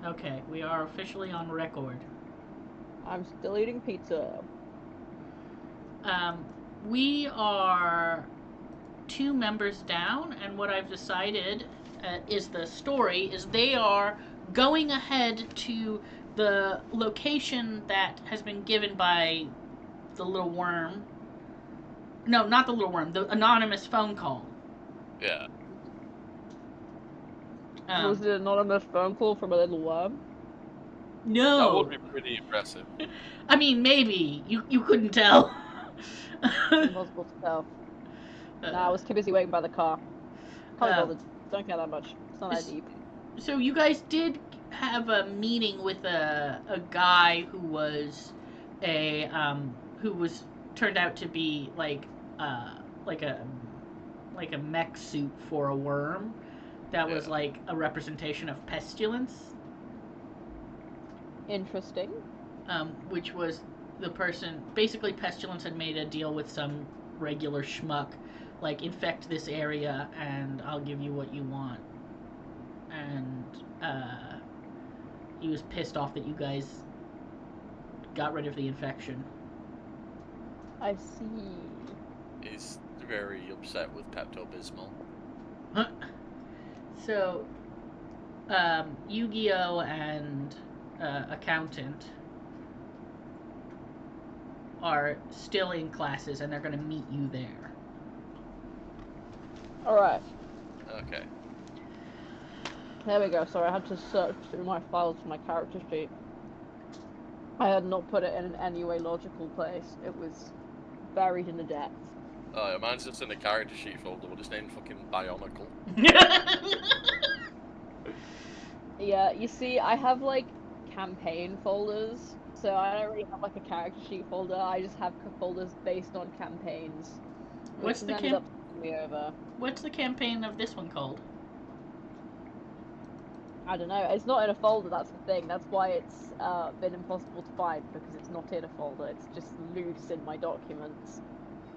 Okay, we are officially on record. I'm still eating pizza. Um, we are 2 members down, and what I've decided is the story is they are going ahead to the location that has been given by the little worm. No, not the little worm. The anonymous phone call. Yeah. Was Um, it an anonymous phone call from a little worm? That would no, be pretty impressive. I mean maybe you couldn't tell. Impossible to tell. Nah, I uh, was too busy waiting by the car. Can't be uh, bothered. Don't care that much. It's not that deep. so you guys did have a meeting with a guy who was a who was turned out to be uh like a like a mech suit for a worm that was Yeah. like a representation of pestilence, Interesting. which was the person basically pestilence had made a deal with some regular schmuck like infect this area and I'll give you what you want, and he was pissed off that you guys got rid of the infection. I see. He's very upset with Pepto Bismol. So, Yu-Gi-Oh and accountant are still in classes, and they're going to meet you there. Alright. Okay. There we go. Sorry, I had to search through my files for my character sheet. I had not put it in any way logical place. It was buried in the depths. Oh, yeah, mine's just in the character sheet folder, but it's named fucking Bionicle. Yeah, you see, I have like campaign folders, so I don't really have like a character sheet folder. I just have folders based on campaigns, which What's has the ended up screwing me over. What's the campaign of this one called? I don't know. It's not in a folder. That's the thing. That's why it's been impossible to find because it's not in a folder. It's just loose in my documents.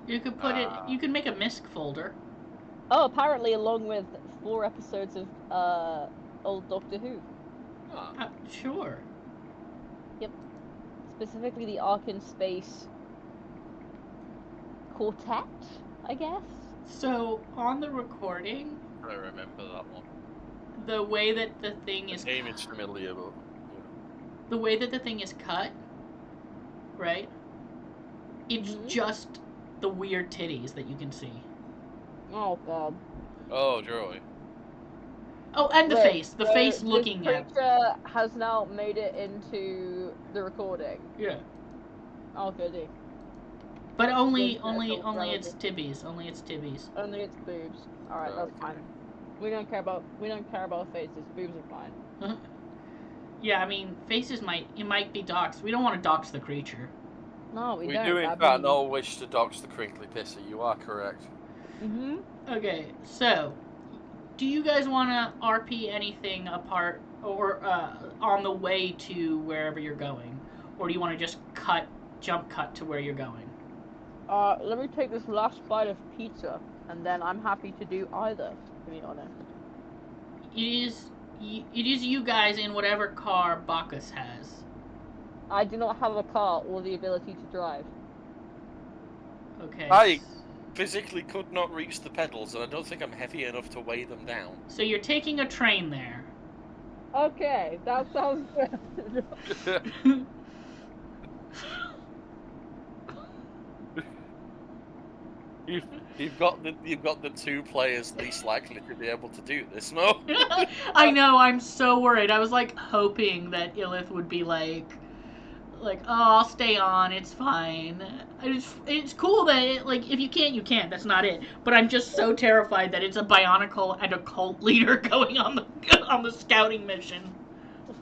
You could put it. You could make a MISC folder. Oh, apparently, along with 4 episodes of old Doctor Who. Sure. Yep. Specifically, the Ark in Space quartet, I guess. So on the recording, I remember that one. the way that the thing The is name is familiar, but the way that the thing is cut, right? It's just the weird titties that you can see. Oh god. oh joy. Oh, and the Wait, face. The so face this looking at. creature has now made it into the recording. Yeah. Oh goody. But only, Gives it a only, full only it's relevance. tibbies. Only it's tibbies. Only its boobs. Alright, that's Okay. fine. We don't care about faces. Boobs are fine. Yeah, I mean, faces might be doxed. We don't want to dox the creature. No, we We don't. do in That'd fact be... not wish to dox the crinkly pisser, you are correct. Okay, so do you guys want to RP anything apart or on the way to wherever you're going, or do you want to just jump cut to where you're going? Let me take this last bite of pizza, and then I'm happy to do either, to be honest. It is you guys in whatever car Bacchus has. I do not have a car or the ability to drive. Okay. I physically could not reach the pedals, and I don't think I'm heavy enough to weigh them down. So you're taking a train there. Okay, that sounds good. You've got the 2 players least likely to be able to do this, no? I know, I'm so worried. I was like hoping that Illith would be like, oh, I'll stay on. It's fine. It's cool that like if you can't, you can't. That's not it. But I'm just so terrified that it's a Bionicle and a cult leader going on the scouting mission.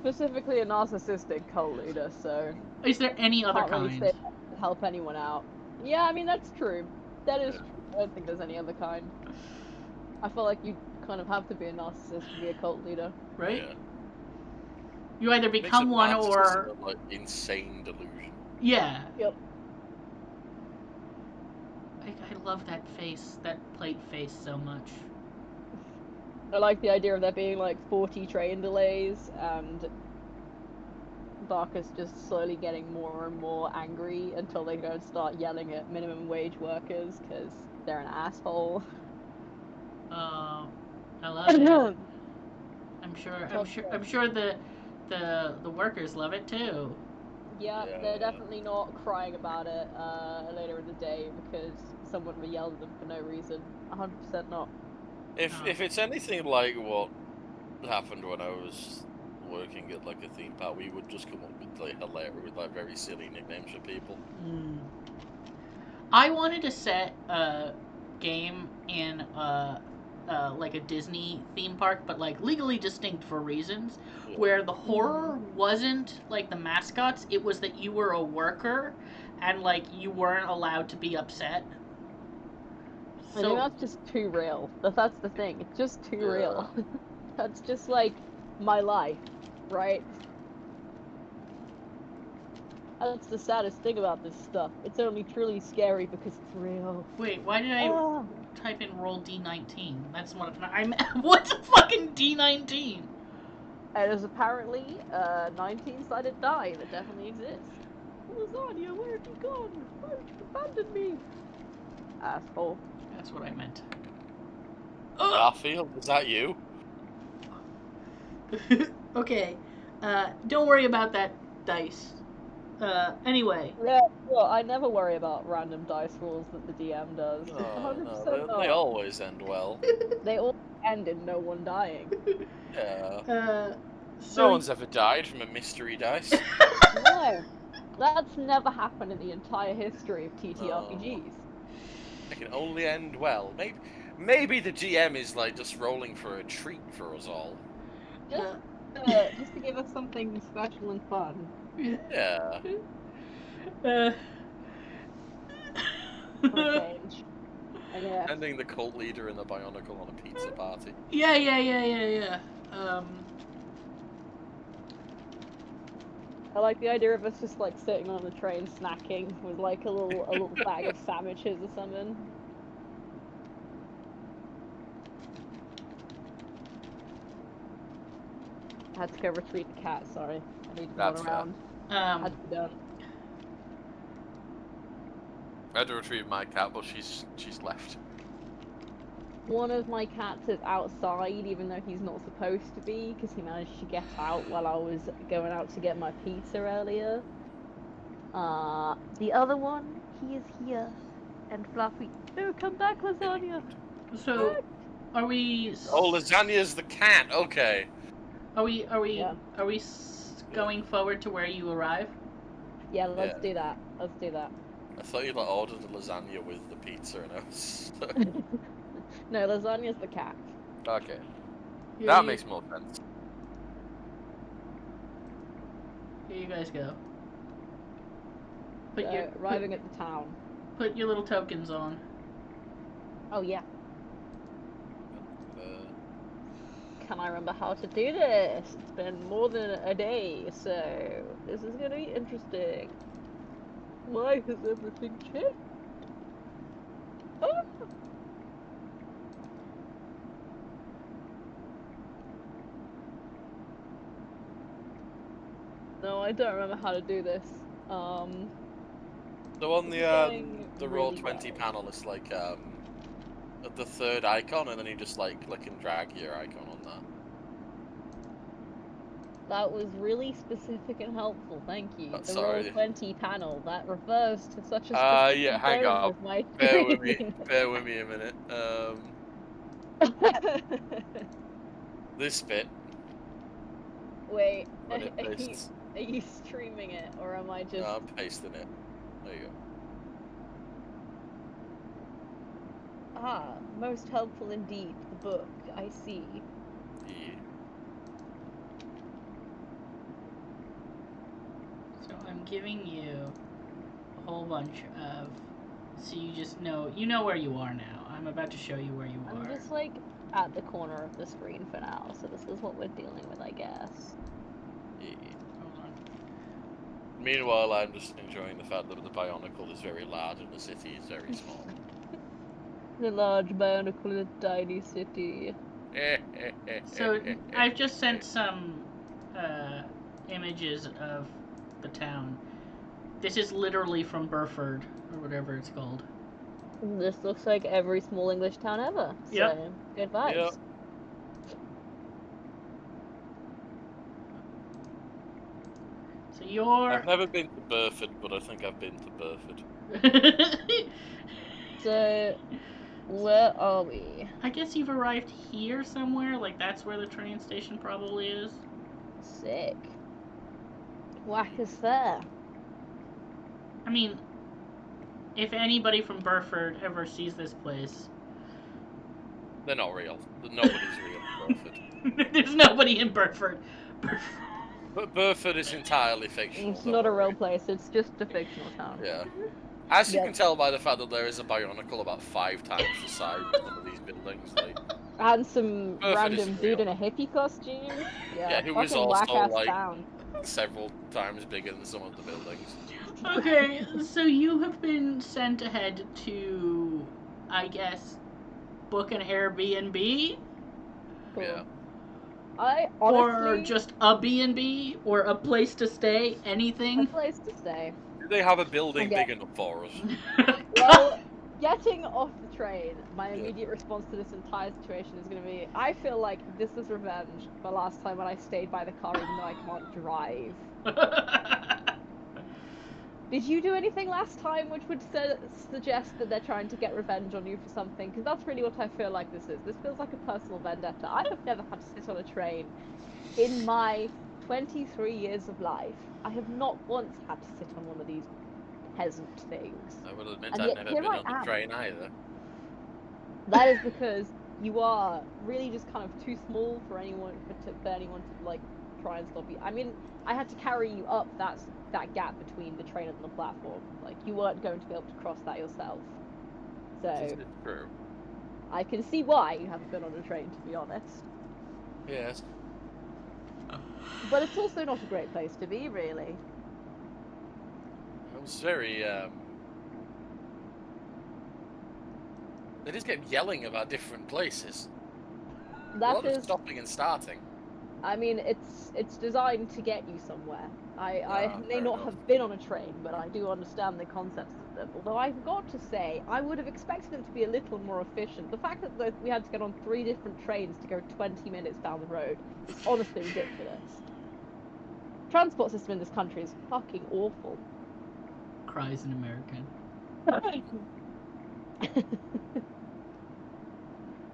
Specifically a narcissistic cult leader, so Is there any other can't really kind? say to help anyone out. Yeah, I mean that's true. That is true. I don't think there's any other kind. I feel like you kind of have to be a narcissist to be a cult leader. Right? Yeah. You either become one or like insane delusion. yeah. Yep. I love that face, that plate face so much. I like the idea of there being like 40 train delays and Barker's just slowly getting more and more angry until they go and start yelling at minimum wage workers because they're an asshole. I love it. I'm sure the workers love it too. Yeah, Yeah. they're definitely not crying about it later in the day because someone would yell at them for no reason. 100% not. If it's anything like what happened when I was working at like a theme park, we would just come up with like very silly nicknames for people. I wanted to set a game in like a Disney theme park, but like legally distinct for reasons, Yeah. where the horror wasn't like the mascots; it was that you were a worker, and like you weren't allowed to be upset. I think that's just too real. That's the thing. It's just too real. That's just like my life, right? That's the saddest thing about this stuff. It's only truly scary because it's real. Wait, why did I type in roll D19? That's what I'm. What's a fucking D19? It is apparently a 19-sided die that definitely exists. Lasagna, where have you gone? Why have you abandoned me? Asshole. That's what I meant. Garfield, is that you? Okay. Don't worry about that dice. Anyway. Yeah, well, I never worry about random dice rolls that the DM does. 100% No, they always end well. They all end in no one dying. Yeah. So No one's ever died from a mystery dice. No, that's never happened in the entire history of TTRPGs. It can only end well. Maybe the GM is like just rolling for a treat for us all. Just to give us something special and fun. Yeah. For a change. I guess. Sending the cult leader and the Bionicle on a pizza party. Yeah. I like the idea of us just like sitting on the train snacking with like a little bag of sandwiches or something. I had to go retrieve the cat, sorry. I need to run around. Had to be done. I had to retrieve my cat, but she's left. One of my cats is outside, even though he's not supposed to be, because he managed to get out while I was going out to get my pizza earlier. The other one, he is here and fluffy. No, come back, Lasagna. So, are we? Oh, Lasagna's the cat. Okay. Are we going forward to where you arrive? Yeah, let's do that. Let's do that. I thought you like ordered the lasagna with the pizza, and I was. No, Lasagna's the cat. Okay. Here That makes more sense. Here you guys go. Arriving at the town. Put your little tokens on. Oh yeah. Can I remember how to do this? It's been more than a day, so this is gonna be interesting. Why has everything changed? Oh! No, I don't remember how to do this. So on the Roll20 panel, it's like the third icon, and then you just like click and drag your icon on that. That was really specific and helpful, thank you. The Sorry. Roll20 panel, that refers to such a specific yeah, hang on. Bear with me a minute. This bit. Wait, are you streaming it, or am I just... No, I'm pasting it. There you go. Ah, most helpful indeed, the book, I see. Yeah. So I'm giving you a whole bunch of, so you just know, where you are now. I'm about to show you where you are. I'm just like at the corner of the screen for now, so this is what we're dealing with, I guess. Yeah. Hold on. Meanwhile, I'm just enjoying the fact that the Bionicle is very large and the city is very small. The large Bionicle in a tiny city. So I've just sent some images of the town. This is literally from Burford, or whatever it's called. This looks like every small English town ever. Yep. So, good vibes. Yep. So you're... I've never been to Burford, but I think I've been to Burford. So, where are we? I guess you've arrived here somewhere. Like, that's where the train station probably is. Sick. Whack is there. I mean, if anybody from Burford ever sees this place... They're not real. Nobody's real in Burford. There's nobody in Burford. But Burford is entirely fictional. It's don't not a worry. real place, it's just a fictional town. Yeah. As you Yep. can tell by the fact that there is a Bionicle about 5 times the size of one of these buildings. Like, And some Burford random isn't dude real. in a hippie costume. Yeah, who is fucking also, whack-ass like- town. several times bigger than some of the buildings. Okay, so you have been sent ahead to, I guess, book an Airbnb? Cool. Yeah. I honestly... Or just a B&B? Or a place to stay? a Anything? place to stay. Do they have a building Okay. big enough for us? Well, getting off the train, my Yeah. immediate response to this entire situation is going to be, I feel like this is revenge for last time when I stayed by the car even though I can't drive. Did you do anything last time which would suggest that they're trying to get revenge on you for something? Because that's really what I feel like this is. This feels like a personal vendetta. I have never had to sit on a train in my 23 years of life. I have not once had to sit on one of these peasant things. I will admit And I've yet never here been I on the am. train either. That is because you are really just kind of too small for anyone to like try and stop you. I mean, I had to carry you up that gap between the train and the platform. Like, you weren't going to be able to cross that yourself. This So is true. I can see why you haven't been on a train, to be honest. Yes. But it's also not a great place to be, really. I was very, They just kept yelling about different places. A That lot of is, stopping and starting. I mean, it's designed to get you somewhere. I may fair not enough. have been on a train, but I do understand the concepts of them. Although I've got to say, I would have expected them to be a little more efficient. The fact that we had to get on 3 different trains to go 20 minutes down the road is honestly ridiculous. Transport system in this country is fucking awful. Cries an American.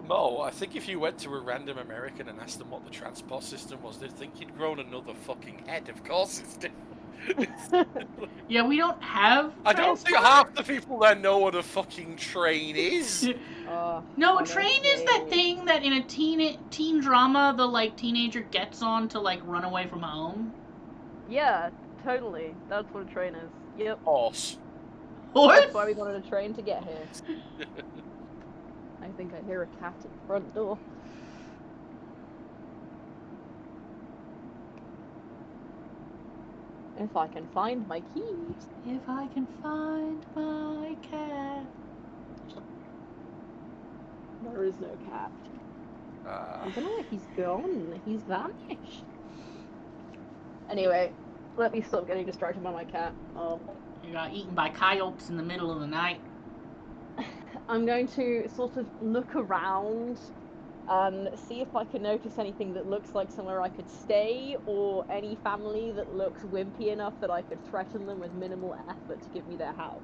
No, I think if you went to a random American and asked them what the transport system was, they'd think you'd grown another fucking head. Of course it's different. Yeah, we don't have I don't think half the people there know what a fucking train is. No, a train is that honestly. thing that in a teen drama the like teenager gets on to like run away from home. Yeah, totally. That's what a train is. Yep. Horse. Horse? That's why we got on a train to get here. I think I hear a cat at the front door. If I can find my keys. If I can find my cat. There is no cat. I don't know where he's gone. He's vanished. Anyway, let me stop getting distracted by my cat. You got eaten by coyotes in the middle of the night. I'm going to sort of look around and see if I can notice anything that looks like somewhere I could stay, or any family that looks wimpy enough that I could threaten them with minimal effort to give me their house.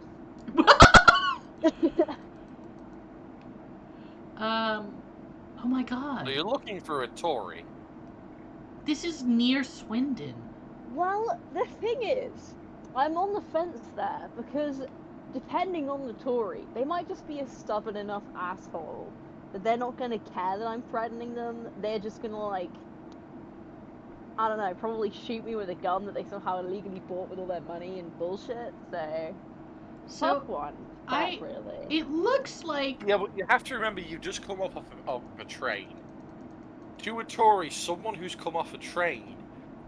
Oh my god. So you're looking for a Tory. This is near Swindon. Well, the thing is, I'm on the fence there, because depending on the Tory, they might just be a stubborn enough asshole that they're not gonna care that I'm threatening them. They're just gonna, like, I don't know, probably shoot me with a gun that they somehow illegally bought with all their money and bullshit, so... Tough one, not really. It looks like... Yeah, but you have to remember you've just come off of a train. To a Tory, someone who's come off a train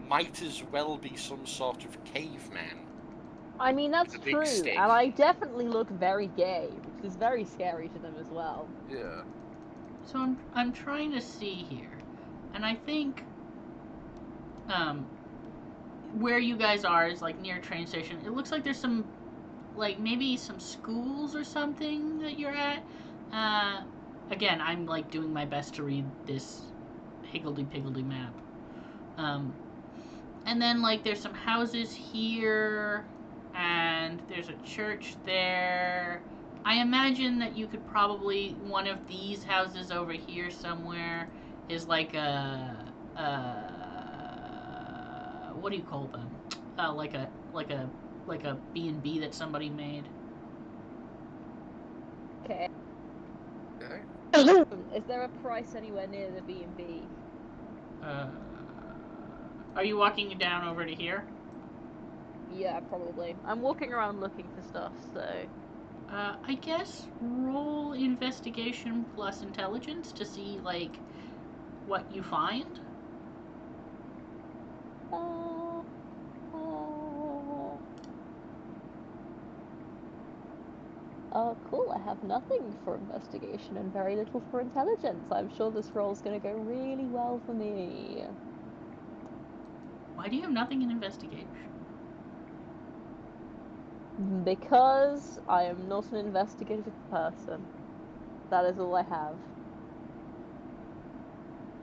might as well be some sort of caveman. I mean, that's With a big true, stick. and I definitely look very gay, which is very scary to them as well. Yeah. So I'm trying to see here. And I think where you guys are is like near a train station. It looks like there's some, like maybe some schools or something that you're at. Again, I'm like doing my best to read this higgledy-piggledy map. And then like there's some houses here, and there's a church there. I imagine that you could probably, one of these houses over here somewhere is like what do you call them? Like a B&B that somebody made. Okay. Okay. Is there a price anywhere near the B&B? Are you walking down over to here? Yeah, probably. I'm walking around looking for stuff, so... I guess roll investigation plus intelligence to see, like, what you find. Cool. I have nothing for investigation and very little for intelligence. I'm sure this roll's gonna go really well for me. Why do you have nothing in investigation? Because I am not an investigative person. That is all I have.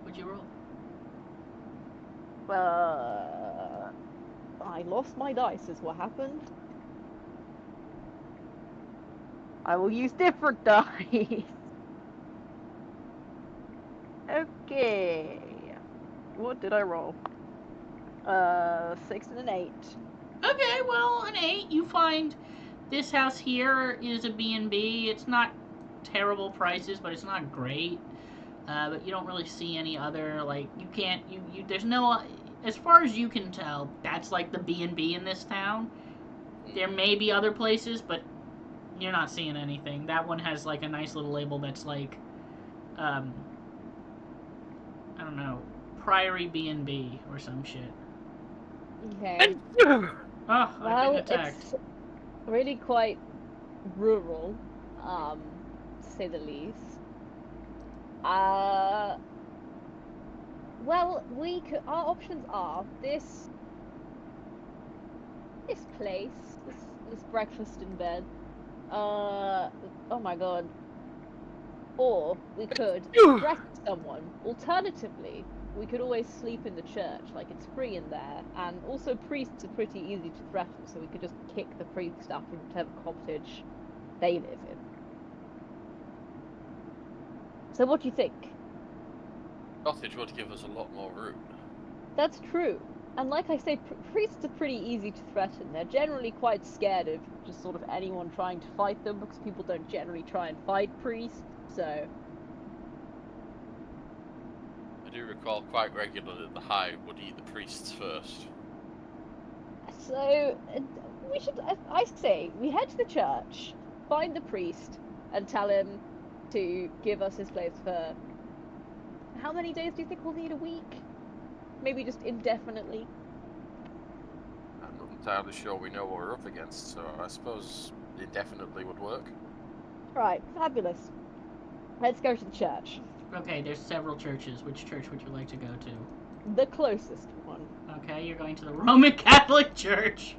What'd you roll? I lost my dice is what happened. I will use different dice. Okay. What did I roll? 6 and an 8. Okay, well, an 8. You find this house here is a B&B. It's not terrible prices, but it's not great. But you don't really see any other, like, you can't, there's no, as far as you can tell, that's like the B&B in this town. There may be other places, but you're not seeing anything. That one has like a nice little label that's like, I don't know, Priory B&B or some shit. Okay. Oh, I've Well, been attacked. it's really quite rural, to say the least. Well, our options are this place, this breakfast in bed. Oh my god. Or we could threaten someone. Alternatively, we could always sleep in the church, like it's free in there, and also priests are pretty easy to threaten, so we could just kick the priest out of whatever cottage they live in. So what do you think? Cottage would give us a lot more room. That's true. And like I say, priests are pretty easy to threaten. They're generally quite scared of just sort of anyone trying to fight them, because people don't generally try and fight priests, so... I do recall quite regularly that the Hive would eat the priests first. So, we should, I say, we head to the church, find the priest, and tell him to give us his place for... How many days do you think we'll need? A week? Maybe just indefinitely? I'm not entirely sure we know what we're up against, so I suppose indefinitely would work. Right, fabulous. Let's go to the church. Okay, there's several churches. Which church would you like to go to? The closest one. Okay, you're going to the Roman Catholic Church.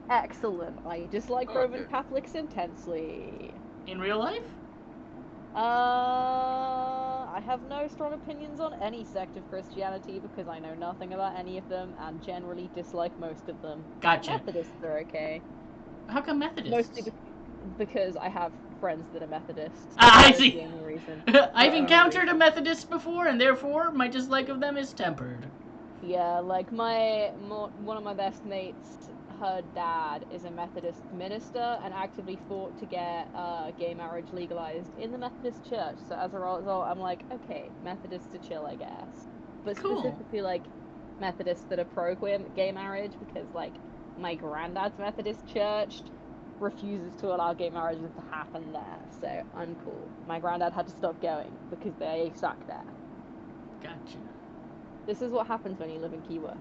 Excellent. I dislike Okay. Roman Catholics intensely. In real life? I have no strong opinions on any sect of Christianity because I know nothing about any of them and generally dislike most of them. Gotcha. Methodists are okay. How come Methodists? Mostly because I have friends that are Methodists. I That's see. the only reason. I've encountered a Methodist before, and therefore my dislike of them is tempered. Yeah, like one of my best mates, her dad is a Methodist minister and actively fought to get gay marriage legalized in the Methodist church. So as a result, I'm like, okay, Methodists are chill, I guess. But Cool. specifically, like, Methodists that are pro-gay marriage, because, like, my granddad's Methodist church refuses to allow gay marriages to happen there. So I'm cool. My granddad had to stop going because they suck there. Gotcha. This is what happens when you live in Keyworth.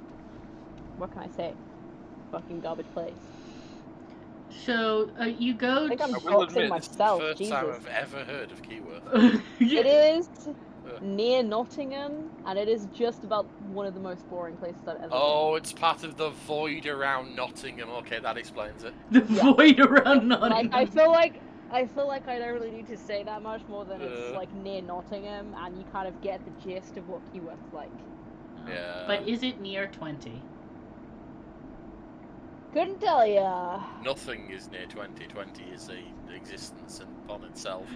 What can I say? Fucking garbage place. So you go. I think I'm I will doxing admit, myself. this is the first time Jesus. I've ever heard of Keyworth. Yeah. It is near Nottingham, and it is just about one of the most boring places I've ever been. Oh, it's part of the void around Nottingham. Okay, that explains it. The void around Like, Nottingham. I feel like I don't really need to say that much more than it's like near Nottingham, and you kind of get the gist of what Keyworth's like. Yeah. But is it near 20? Couldn't tell ya. Nothing is near 20. 20 is a existence upon itself.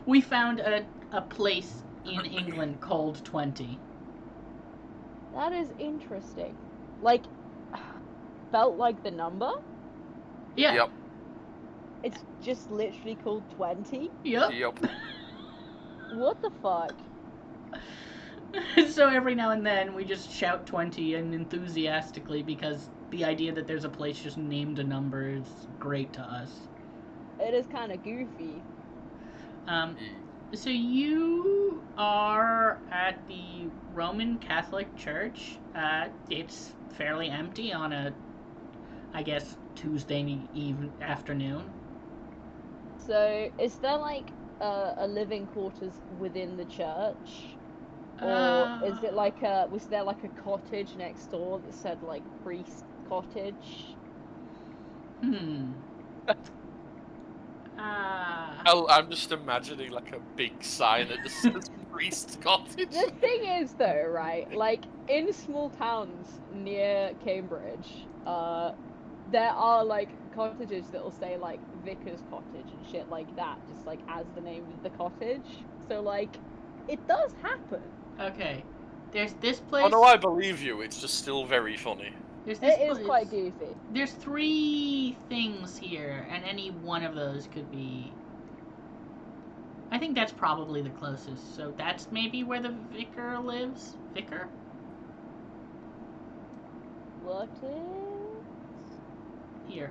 We found a place in England called 20. That is interesting. Like, felt like the number? Yeah. Yep. It's just literally called 20? Yep. Yep. What the fuck? So every now and then we just shout 20 and enthusiastically because the idea that there's a place just named a number is great to us. It is kind of goofy. So you are at the Roman Catholic Church. It's fairly empty on a, I guess, Tuesday afternoon. So, is there like a living quarters within the church? Or is it like was there like a cottage next door that said like priest cottage? I'm just imagining like a big sign that just says priest cottage. The thing is though, right, like in small towns near Cambridge, there are like cottages that'll say like vicar's cottage and shit like that, just like as the name of the cottage. So like, it does happen. Okay. There's this place. Oh no, I believe you. It's just still very funny. It is quite goofy. There's 3 things here, and any one of those could be. I think that's probably the closest. So that's maybe where the vicar lives. Vicar? What is? Here.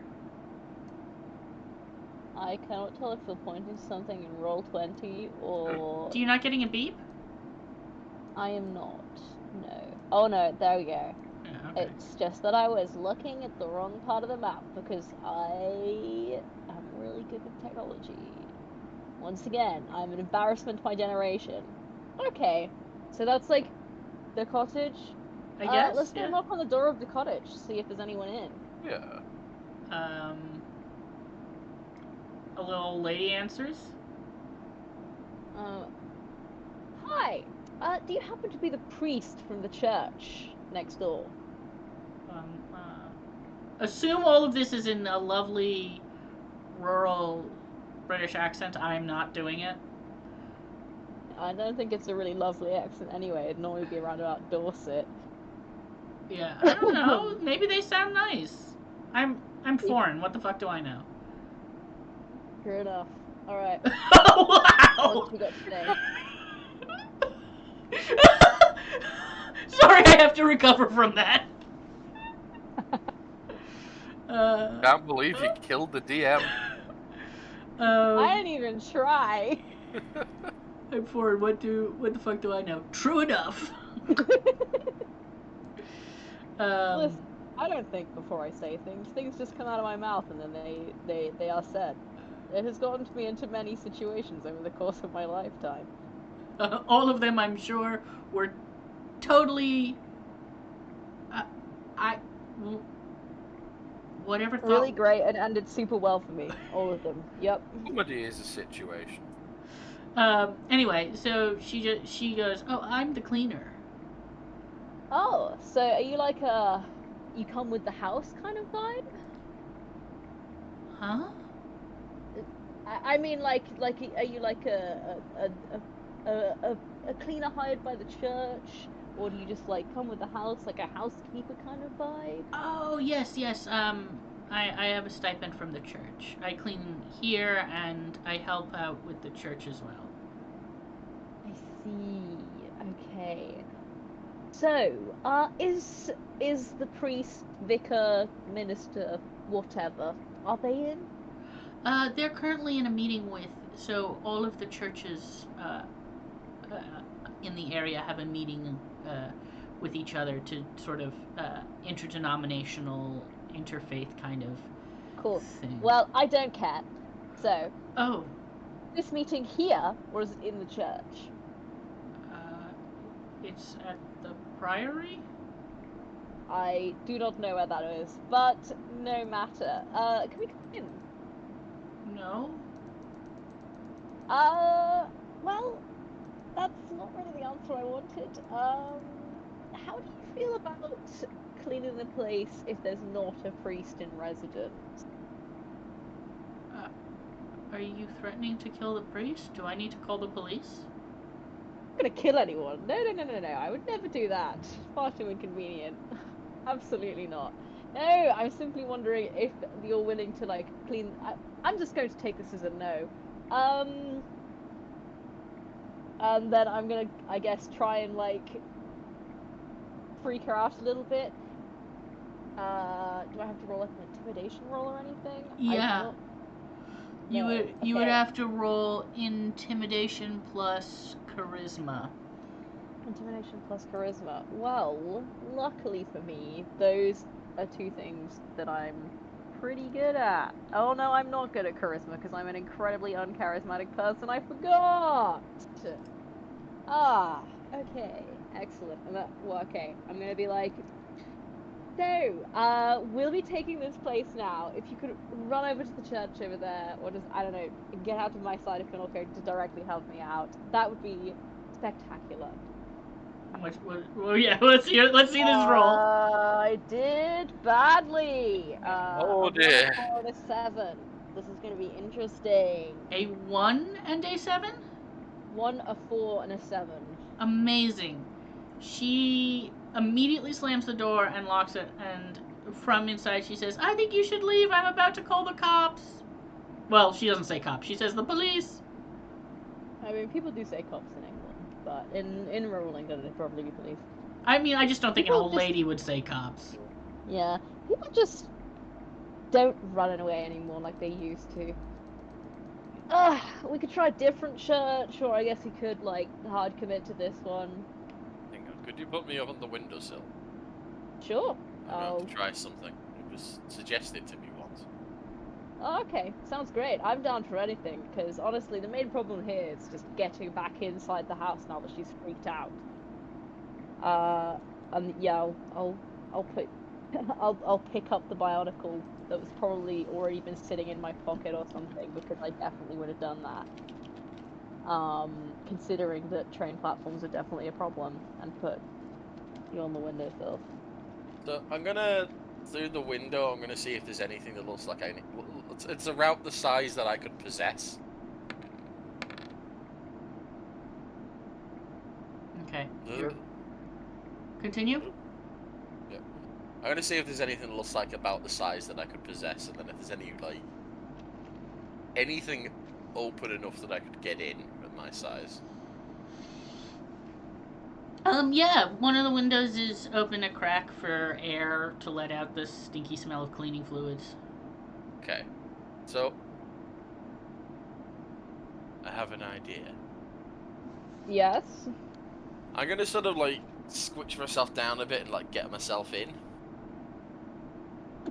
I cannot tell if you're pointing to something in Roll20 or. Do you not getting a beep? I am not. No. Oh no, there we go. Yeah, okay. It's just that I was looking at the wrong part of the map because I am really good with technology. Once again, I'm an embarrassment to my generation. Okay, so that's like the cottage. I guess. Let's go knock on the door of the cottage, see if there's anyone in. Yeah. A little old lady answers. Hi. Do you happen to be the priest from the church next door? Assume all of this is in a lovely rural British accent. I'm not doing it. I don't think it's a really lovely accent anyway. It'd normally be around about Dorset. Yeah, I don't know. Maybe they sound nice. I'm foreign. What the fuck do I know? Fair enough. All right. Oh, wow! What have we got today? Sorry, I have to recover from that. Can't believe you killed the DM. I didn't even try. I'm foreign. What the fuck do I know? True enough. Listen, I don't think before I say things. Things just come out of my mouth and then they are said. It has gotten me into many situations over the course of my lifetime. All of them, I'm sure, were totally. Whatever thought. Really great and ended super well for me. All of them. Yep. Comedy is a situation. Anyway, so she goes, "Oh, I'm the cleaner." Oh, so are you like a you come with the house kind of vibe? Huh? I mean, like, are you like a cleaner hired by the church, or do you just like come with the house, like a housekeeper kind of vibe? Oh, yes. I have a stipend from the church. I clean here and I help out with the church as well. I see. Okay. So, is the priest, vicar, minister, whatever, are they in? They're currently in a meeting with, so all of the churches in the area have a meeting with each other to sort of interdenominational, interfaith kind of Cool. thing. Well, I don't care. So, Oh, this meeting here, or is it in the church? It's at the Priory? I do not know where that is, but no matter. Can we come in? No. Well, that's not really the answer I wanted. How do you feel about cleaning the place if there's not a priest in residence? Are you threatening to kill the priest? Do I need to call the police? I'm not gonna kill anyone. No. I would never do that. Far too inconvenient. Absolutely not. No, I'm simply wondering if you're willing to like clean. I'm just going to take this as a no. And then I'm gonna, I guess, try and like freak her out a little bit. Do I have to roll like an intimidation roll or anything? Yeah. You would Okay. have to roll intimidation plus charisma. Intimidation plus charisma. Well, luckily for me, those are two things that I'm pretty good at. Oh no, I'm not good at charisma because I'm an incredibly uncharismatic person. I forgot. Okay, excellent. Okay, I'm gonna be like, so, we'll be taking this place now. If you could run over to the church over there, or just, I don't know, get out of my side if you're not going to directly help me out, that would be spectacular. Well, yeah. Let's see this roll. I did badly. Oh A dear. 1, a 4, and a 7. This is going to be interesting. A 1 and a 7. 1, a 4, and a 7. Amazing. She immediately slams the door and locks it, and from inside she says, "I think you should leave. I'm about to call the cops." Well, she doesn't say cops. She says the police. I mean, people do say cops in England, but in rural England, it'd probably be police. I mean, I just don't think an People old lady would say cops. Yeah, people just don't run away anymore like they used to. We could try a different church, or I guess we could, like, hard commit to this one. Hang on, could you put me up on the windowsill? Sure. I'm going to try something. It was suggested to me once. Okay, sounds great. I'm down for anything, because honestly, the main problem here is just getting back inside the house now that she's freaked out. And yeah, I'll put, I'll pick up the bionicle that was probably already been sitting in my pocket or something, because I definitely would have done that. Considering that train platforms are definitely a problem, and put you on the windowsill. So I'm gonna, through the window, I'm gonna see if there's anything that looks like it's around the size that I could possess. Okay. Continue. Yeah. I'm gonna see if there's anything that looks like about the size that I could possess, and then if there's any like anything open enough that I could get in at my size. Yeah, one of the windows is open a crack for air to let out the stinky smell of cleaning fluids. Okay. So I have an idea. Yes. I'm gonna sort of like squish myself down a bit and like get myself in.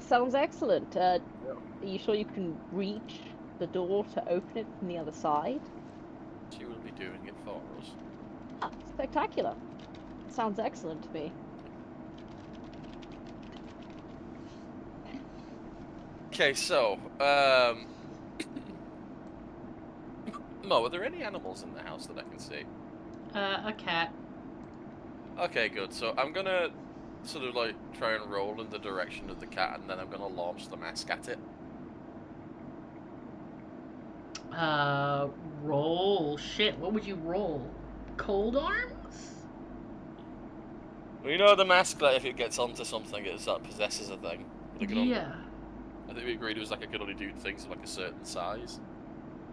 Sounds excellent. Are you sure you can reach the door to open it from the other side? She will be doing it for us. Ah, spectacular. Sounds excellent to me. Okay, so Mo, are there any animals in the house that I can see? A cat. Okay, good. So I'm gonna sort of like try and roll in the direction of the cat, and then I'm gonna launch the mask at it. Roll. Shit, what would you roll? Cold arms? Well, you know the mask that if it gets onto something, it possesses a thing. Yeah. I think we agreed it was like I could only do things of like a certain size.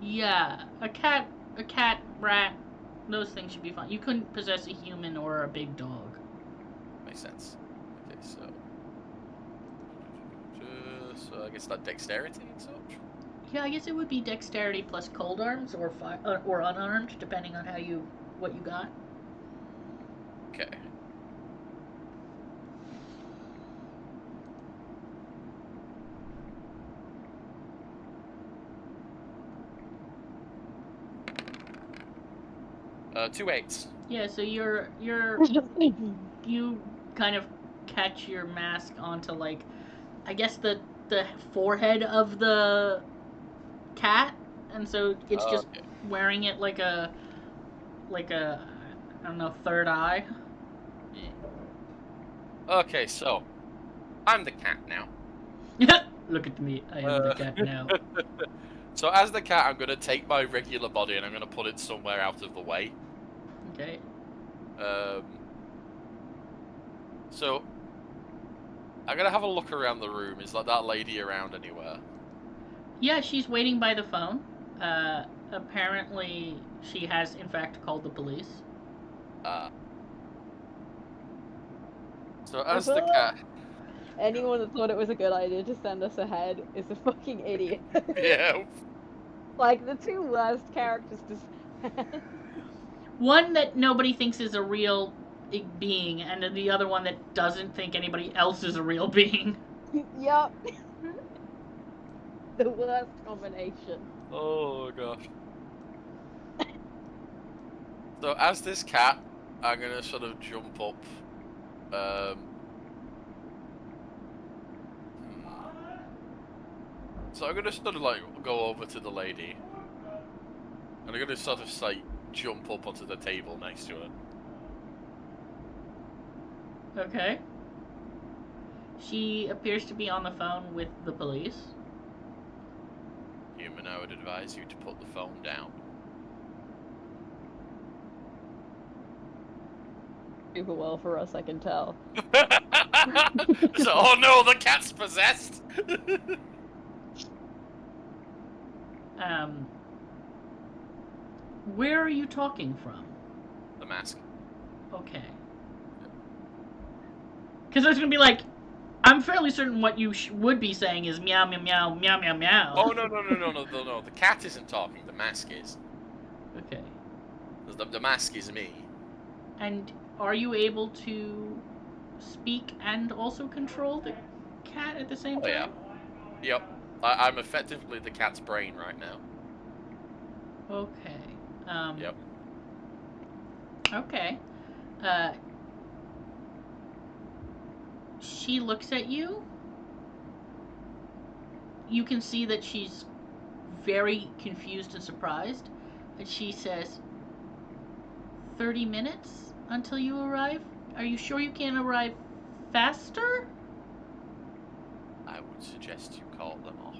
Yeah. A cat, rat, those things should be fine. You couldn't possess a human or a big dog. Makes sense. Okay, so I guess that dexterity and such. Yeah, I guess it would be dexterity plus cold arms or or unarmed, depending on what you got. Okay. Two 8s. Yeah, so you kind of catch your mask onto like I guess the forehead of the cat, and so it's just Okay. wearing it like a I don't know third eye. Okay, so I'm the cat now. Look at me, I am the cat now. So as the cat, I'm gonna take my regular body and I'm gonna put it somewhere out of the way. Okay. So I'm gonna have a look around the room. Is like that lady around anywhere? Yeah, she's waiting by the phone. Apparently, she has in fact called the police. So I as feel the like cat, anyone that thought it was a good idea to send us ahead is a fucking idiot. yeah, Like, the two worst characters to send. One that nobody thinks is a real being, and the other one that doesn't think anybody else is a real being. Yup. The worst combination. oh gosh. So as this cat, I'm gonna sort of jump up. So I'm gonna sort of like go over to the lady, and I'm gonna sort of like jump up onto the table next to her. Okay. She appears to be on the phone with the police. Human, I would advise you to put the phone down. Super well for us, I can tell. So, oh no, the cat's possessed! Where are you talking from? The mask. Okay. Because I was gonna be like, I'm fairly certain what you would be saying is meow meow meow meow meow meow. Oh no. The cat isn't talking. The mask is. Okay. The mask is me. And are you able to speak and also control the cat at the same time? Oh yeah. Yep. I'm effectively the cat's brain right now. Okay. Yep. Okay. She looks at you. You can see that she's very confused and surprised. And she says, 30 minutes until you arrive? Are you sure you can't arrive faster? I would suggest you call them off.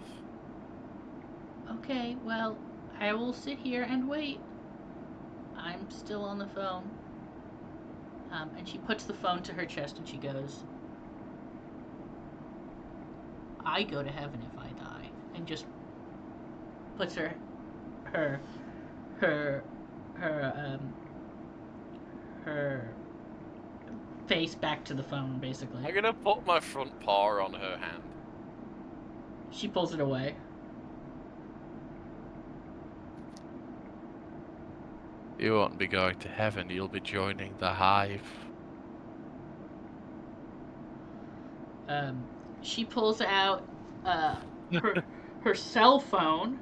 Okay, well, I will sit here and wait. I'm still on the phone. And she puts the phone to her chest and she goes, I go to heaven if I die. And just puts her face back to the phone, basically. I'm gonna put my front paw on her hand. She pulls it away. You won't be going to heaven, you'll be joining the hive. She pulls out her cell phone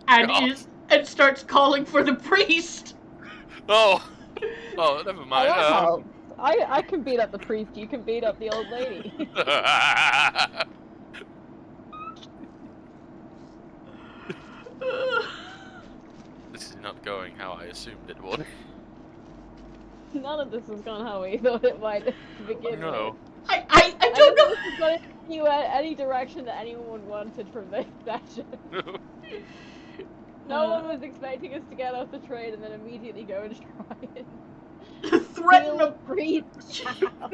and starts calling for the priest. Oh, never mind. I can beat up the priest. You can beat up the old lady. This is not going how I assumed it would. None of this has gone how we thought it might to begin No. with. I don't know. This is going to you any direction that anyone wanted from this session. No one was expecting us to get off the train and then immediately go and try and threaten steal a priest out.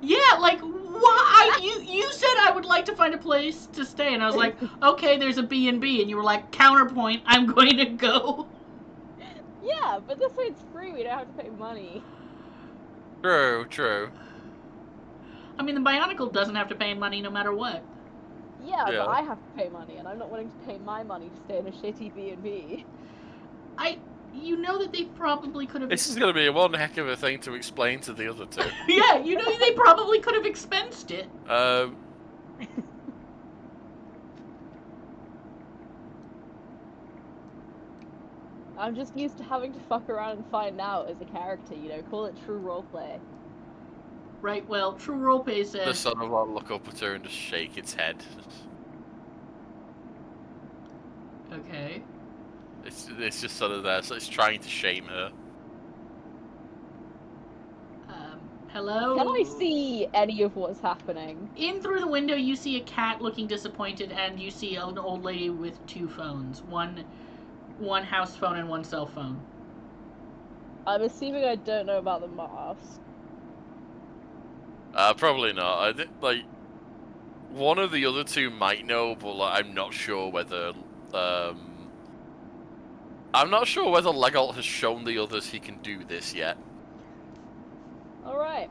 Yeah, like why? You said I would like to find a place to stay, and I was like, okay, there's a B&B, and you were like, counterpoint, I'm going to go. Yeah, but this way it's free. We don't have to pay money. True. I mean, the Bionicle doesn't have to pay money no matter what. Yeah, but I have to pay money, and I'm not willing to pay my money to stay in a shitty B&B. You know that they probably could have. This is going to be one heck of a thing to explain to the other two. Yeah, you know they probably could have expensed it. I'm just used to having to fuck around and find out as a character, you know, call it true roleplay. Right, well, true roleplay The says... son of will look up at her and just shake its head. Okay. It's just sort of there, so it's trying to shame her. Hello? Can I see any of what's happening? In through the window, you see a cat looking disappointed, and you see an old lady with 2 phones. One house phone and 1 cell phone. I'm assuming I don't know about the mask. Probably not. I think, like, one of the other 2 might know, but like, I'm not sure whether, I'm not sure whether Legolt has shown the others he can do this yet. Alright.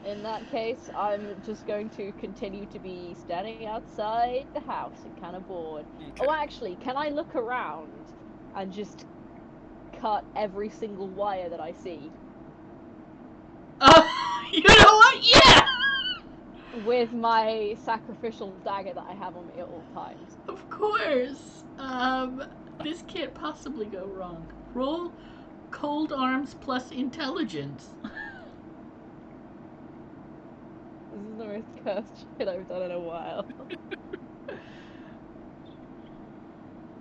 In that case, I'm just going to continue to be standing outside the house and kind of bored. Okay. Oh, actually, can I look around and just cut every single wire that I see? You know what? Yeah! With my sacrificial dagger that I have on me at all times. Of course. This can't possibly go wrong. Roll cold arms plus intelligence. This is the most cursed shit I've done in a while.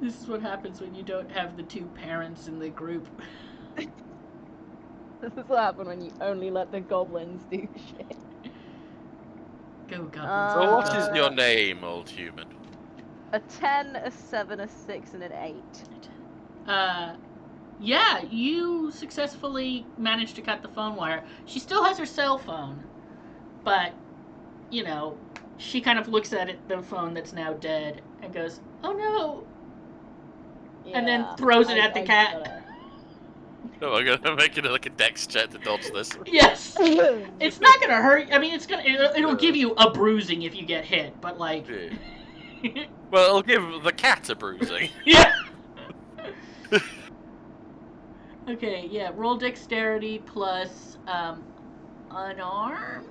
This is what happens when you don't have the 2 parents in the group. This is what happens when you only let the goblins do shit. Go goblins. So go what is goblins. your name, old human? A 10, a 7, a 6, and an 8. Yeah, you successfully managed to cut the phone wire. She still has her cell phone, but, you know, she kind of looks at the phone that's now dead and goes, "Oh no!" Yeah, and then throws it at the cat. gotta... Oh, I'm gonna make it like a dex check to dodge this. Yes, it's not gonna hurt. I mean, it'll give you a bruising if you get hit, but like, Yeah. Well, it'll give the cat a bruising. yeah. Okay, yeah. Roll dexterity plus unarmed.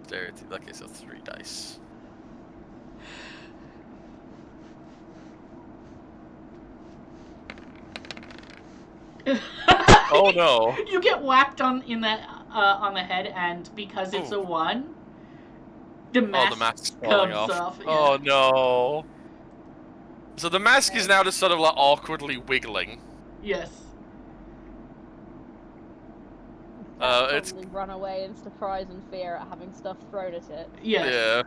Dexterity. Okay, so 3 dice. Oh no! You get whacked on the head, and because it's a 1, the mask falling comes off. off. Yeah. Oh no! So the mask is now just sort of like awkwardly wiggling. Yes. It's probably run away in surprise and fear at having stuff thrown at it. Yes.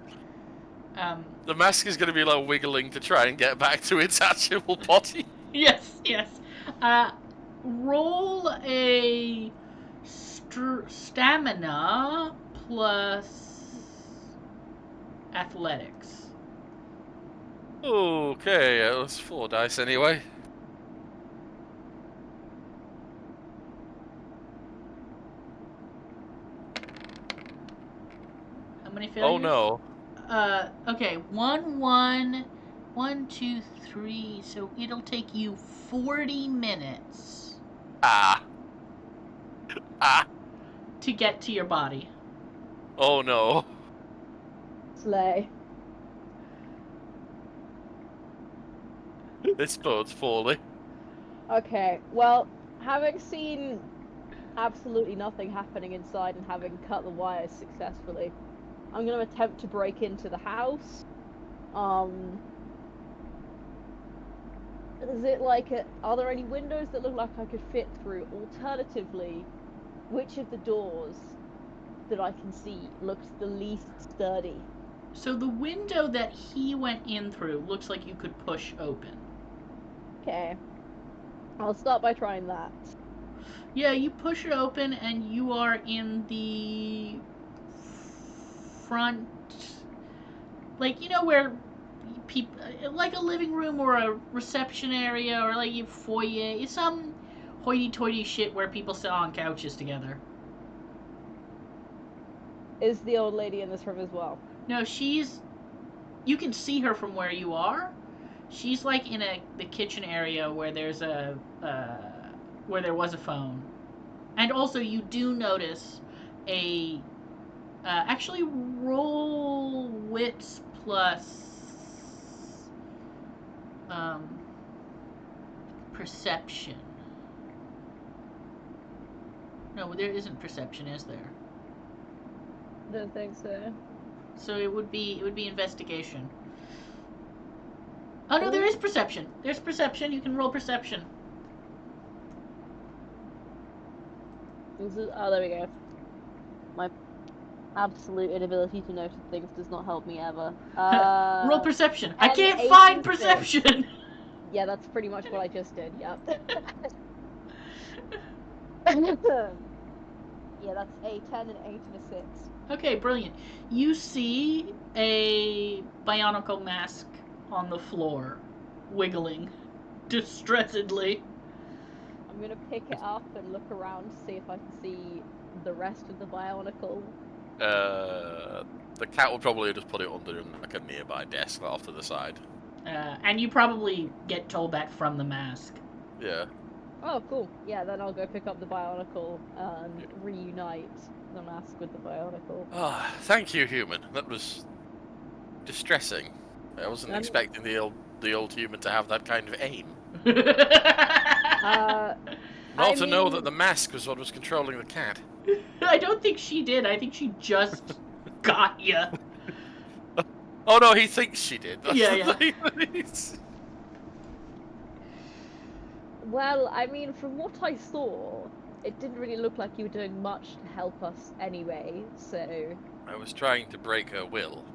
Yeah. The mask is going to be like wiggling to try and get back to its actual body. Yes. Yes. Roll a stamina plus athletics. Okay, it was 4 dice anyway. How many failures? Oh no. Okay, 1, 1, 1, 2, 3. So it'll take you 40 minutes Ah. to get to your body. Oh no. Slay. This bodes poorly. Okay, well, having seen absolutely nothing happening inside and having cut the wires successfully, I'm gonna attempt to break into the house. Is it like are there any windows that look like I could fit through? Alternatively, which of the doors that I can see looks the least sturdy? So the window that he went in through looks like you could push open. Okay. I'll start by trying that. Yeah, you push it open and you are in the front, like, you know, where people, like a living room or a reception area or like a foyer, some hoity-toity shit where people sit on couches together. Is the old lady in this room as well? No, you can see her from where you are. She's like in the kitchen area where there's where there was a phone. And also you do notice actually roll wits plus perception. No, there isn't perception, is there? Don't think so. So it would be investigation. Oh no, there is perception. There's perception. You can roll perception. There we go. My absolute inability to notice things does not help me ever. Roll perception. I 10, can't 8, find and 6. perception. Yeah, that's pretty much what I just did. Yep. Yeah, that's a 10, an 8, and a 6. Okay, brilliant. You see a bionicle mask on the floor, wiggling distressedly. I'm gonna pick it up and look around to see if I can see the rest of the bionicle. The cat will probably just put it under like a nearby desk off to the side. And you probably get told that from the mask. Yeah. Oh, cool. Yeah, then I'll go pick up the bionicle and reunite the mask with the bionicle. Ah, thank you, human. That was distressing. I wasn't expecting the old human to have that kind of aim. Not to know that the mask was what was controlling the cat. I don't think she did. I think she just got you. Oh no, he thinks she did. Yeah. Well, I mean, from what I saw, it didn't really look like you were doing much to help us anyway, so... I was trying to break her will.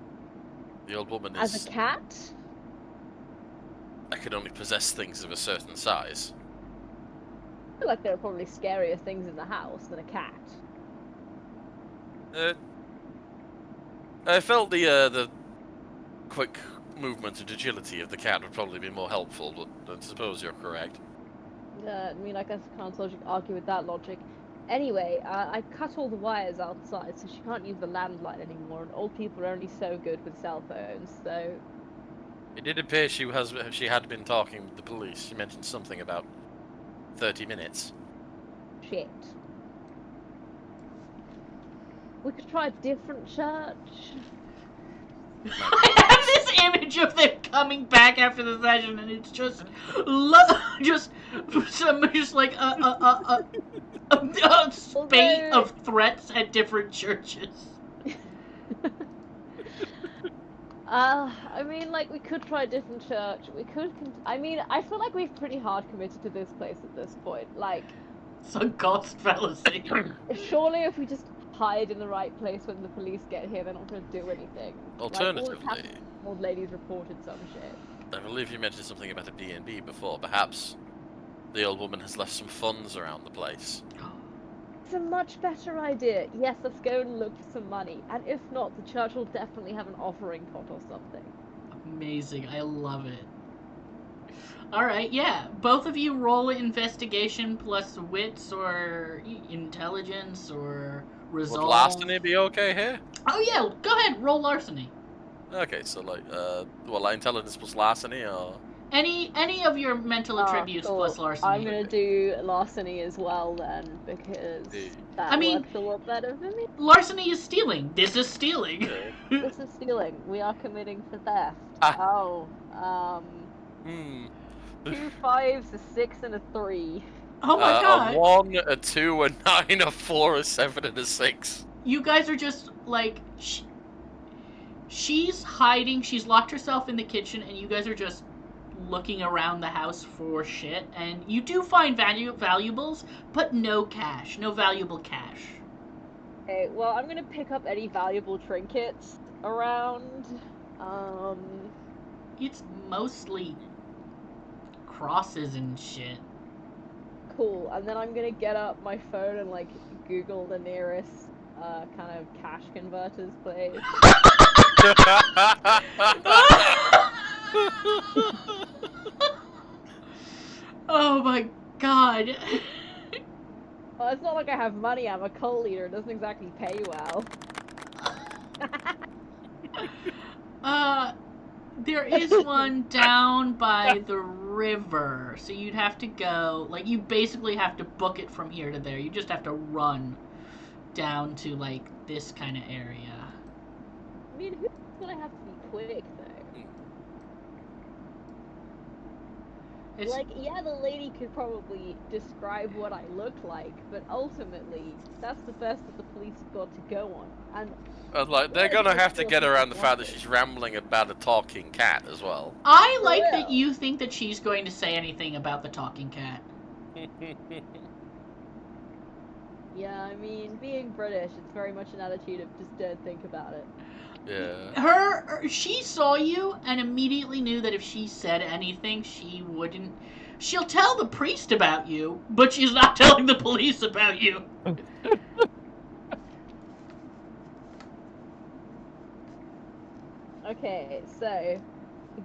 The old woman is... As a cat? I could only possess things of a certain size. I feel like there are probably scarier things in the house than a cat. I felt the quick movement and agility of the cat would probably be more helpful, but I suppose you're correct. I mean, I guess I can't argue with that logic. Anyway, I cut all the wires outside, so she can't use the landline anymore, and old people are only so good with cell phones, so... It did appear she had been talking with the police. She mentioned something about 30 minutes. Shit. We could try a different church. I have this image of them coming back after the session, and it's just like a spate of threats at different churches. I mean, like, we could try a different church. We could. I mean, I feel like we've pretty hard committed to this place at this point. Like, it's a ghost fallacy. Surely, if we just hide in the right place when the police get here, they're not going to do anything. Alternatively, like, old ladies reported some shit. I believe you mentioned something about a D&D before. Perhaps the old woman has left some funds around the place. It's a much better idea. Yes, let's go and look for some money. And if not, the church will definitely have an offering pot or something. Amazing. I love it. Alright, yeah. Both of you roll investigation plus wits or intelligence or resolve. Would larceny be okay here? Oh yeah, go ahead, roll larceny. Okay, so like, like intelligence plus larceny, or... Any of your mental attributes plus larceny. I'm gonna do larceny as well then, because that works a lot better for me. Larceny is stealing. This is stealing. This is stealing. We are committing to theft. 2 5s, a 6, and a 3. Oh my god. Uh, A 1, a 2, a 9, a 4, a 7, and a 6. You guys are just like... She's hiding. She's locked herself in the kitchen, and you guys are just looking around the house for shit. And you do find valuables, but no cash. No valuable cash. Okay, well, I'm gonna pick up any valuable trinkets around. It's mostly crosses and shit. Cool, and then I'm gonna get up my phone and, like, Google the nearest, kind of cash converters place. Oh my god. Well, it's not like I have money, I'm a cult leader, it doesn't exactly pay well. There is one down by the river, so you'd have to go, like, you basically have to book it from here to there. You just have to run down to, like, this kind of area. I mean, who's gonna have to be quick, though? It's, Like, yeah, the lady could probably describe what I look like, but ultimately, that's the best that the police have got to go on. And Like, they're let's gonna just have to feel get around the fact that suspected. she's rambling about a talking cat as well. I For like that real. you think that she's going to say anything about the talking cat. Yeah, I mean, being British, it's very much an attitude of just don't think about it. Yeah. She saw you and immediately knew that if she said anything, she wouldn't. She'll tell the priest about you, but she's not telling the police about you. Okay, so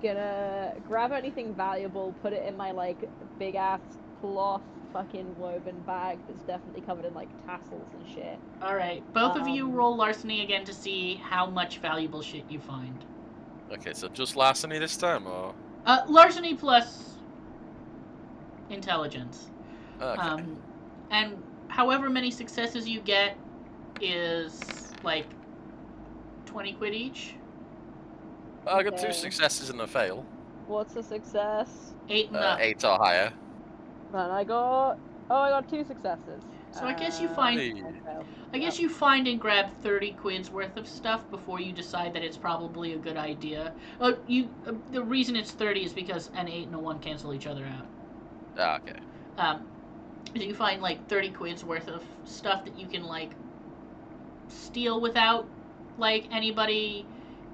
gonna grab anything valuable, put it in my like big ass cloth fucking woven bag that's definitely covered in like tassels and shit. All right, both of you Um, roll larceny again to see how much valuable shit you find. Okay, so just larceny this time, or? Larceny plus intelligence. Okay. And however many successes you get is like 20 quid each. I got 2 okay. successes and a fail. What's a success? 8 and up. 8 or higher. And I got 2 successes. So I guess you find Hey. I guess you find and grab 30 quid's worth of stuff before you decide that it's probably a good idea. The reason it's 30 is because an 8 and a 1 cancel each other out. Okay. You find like 30 quid's worth of stuff that you can like steal without like anybody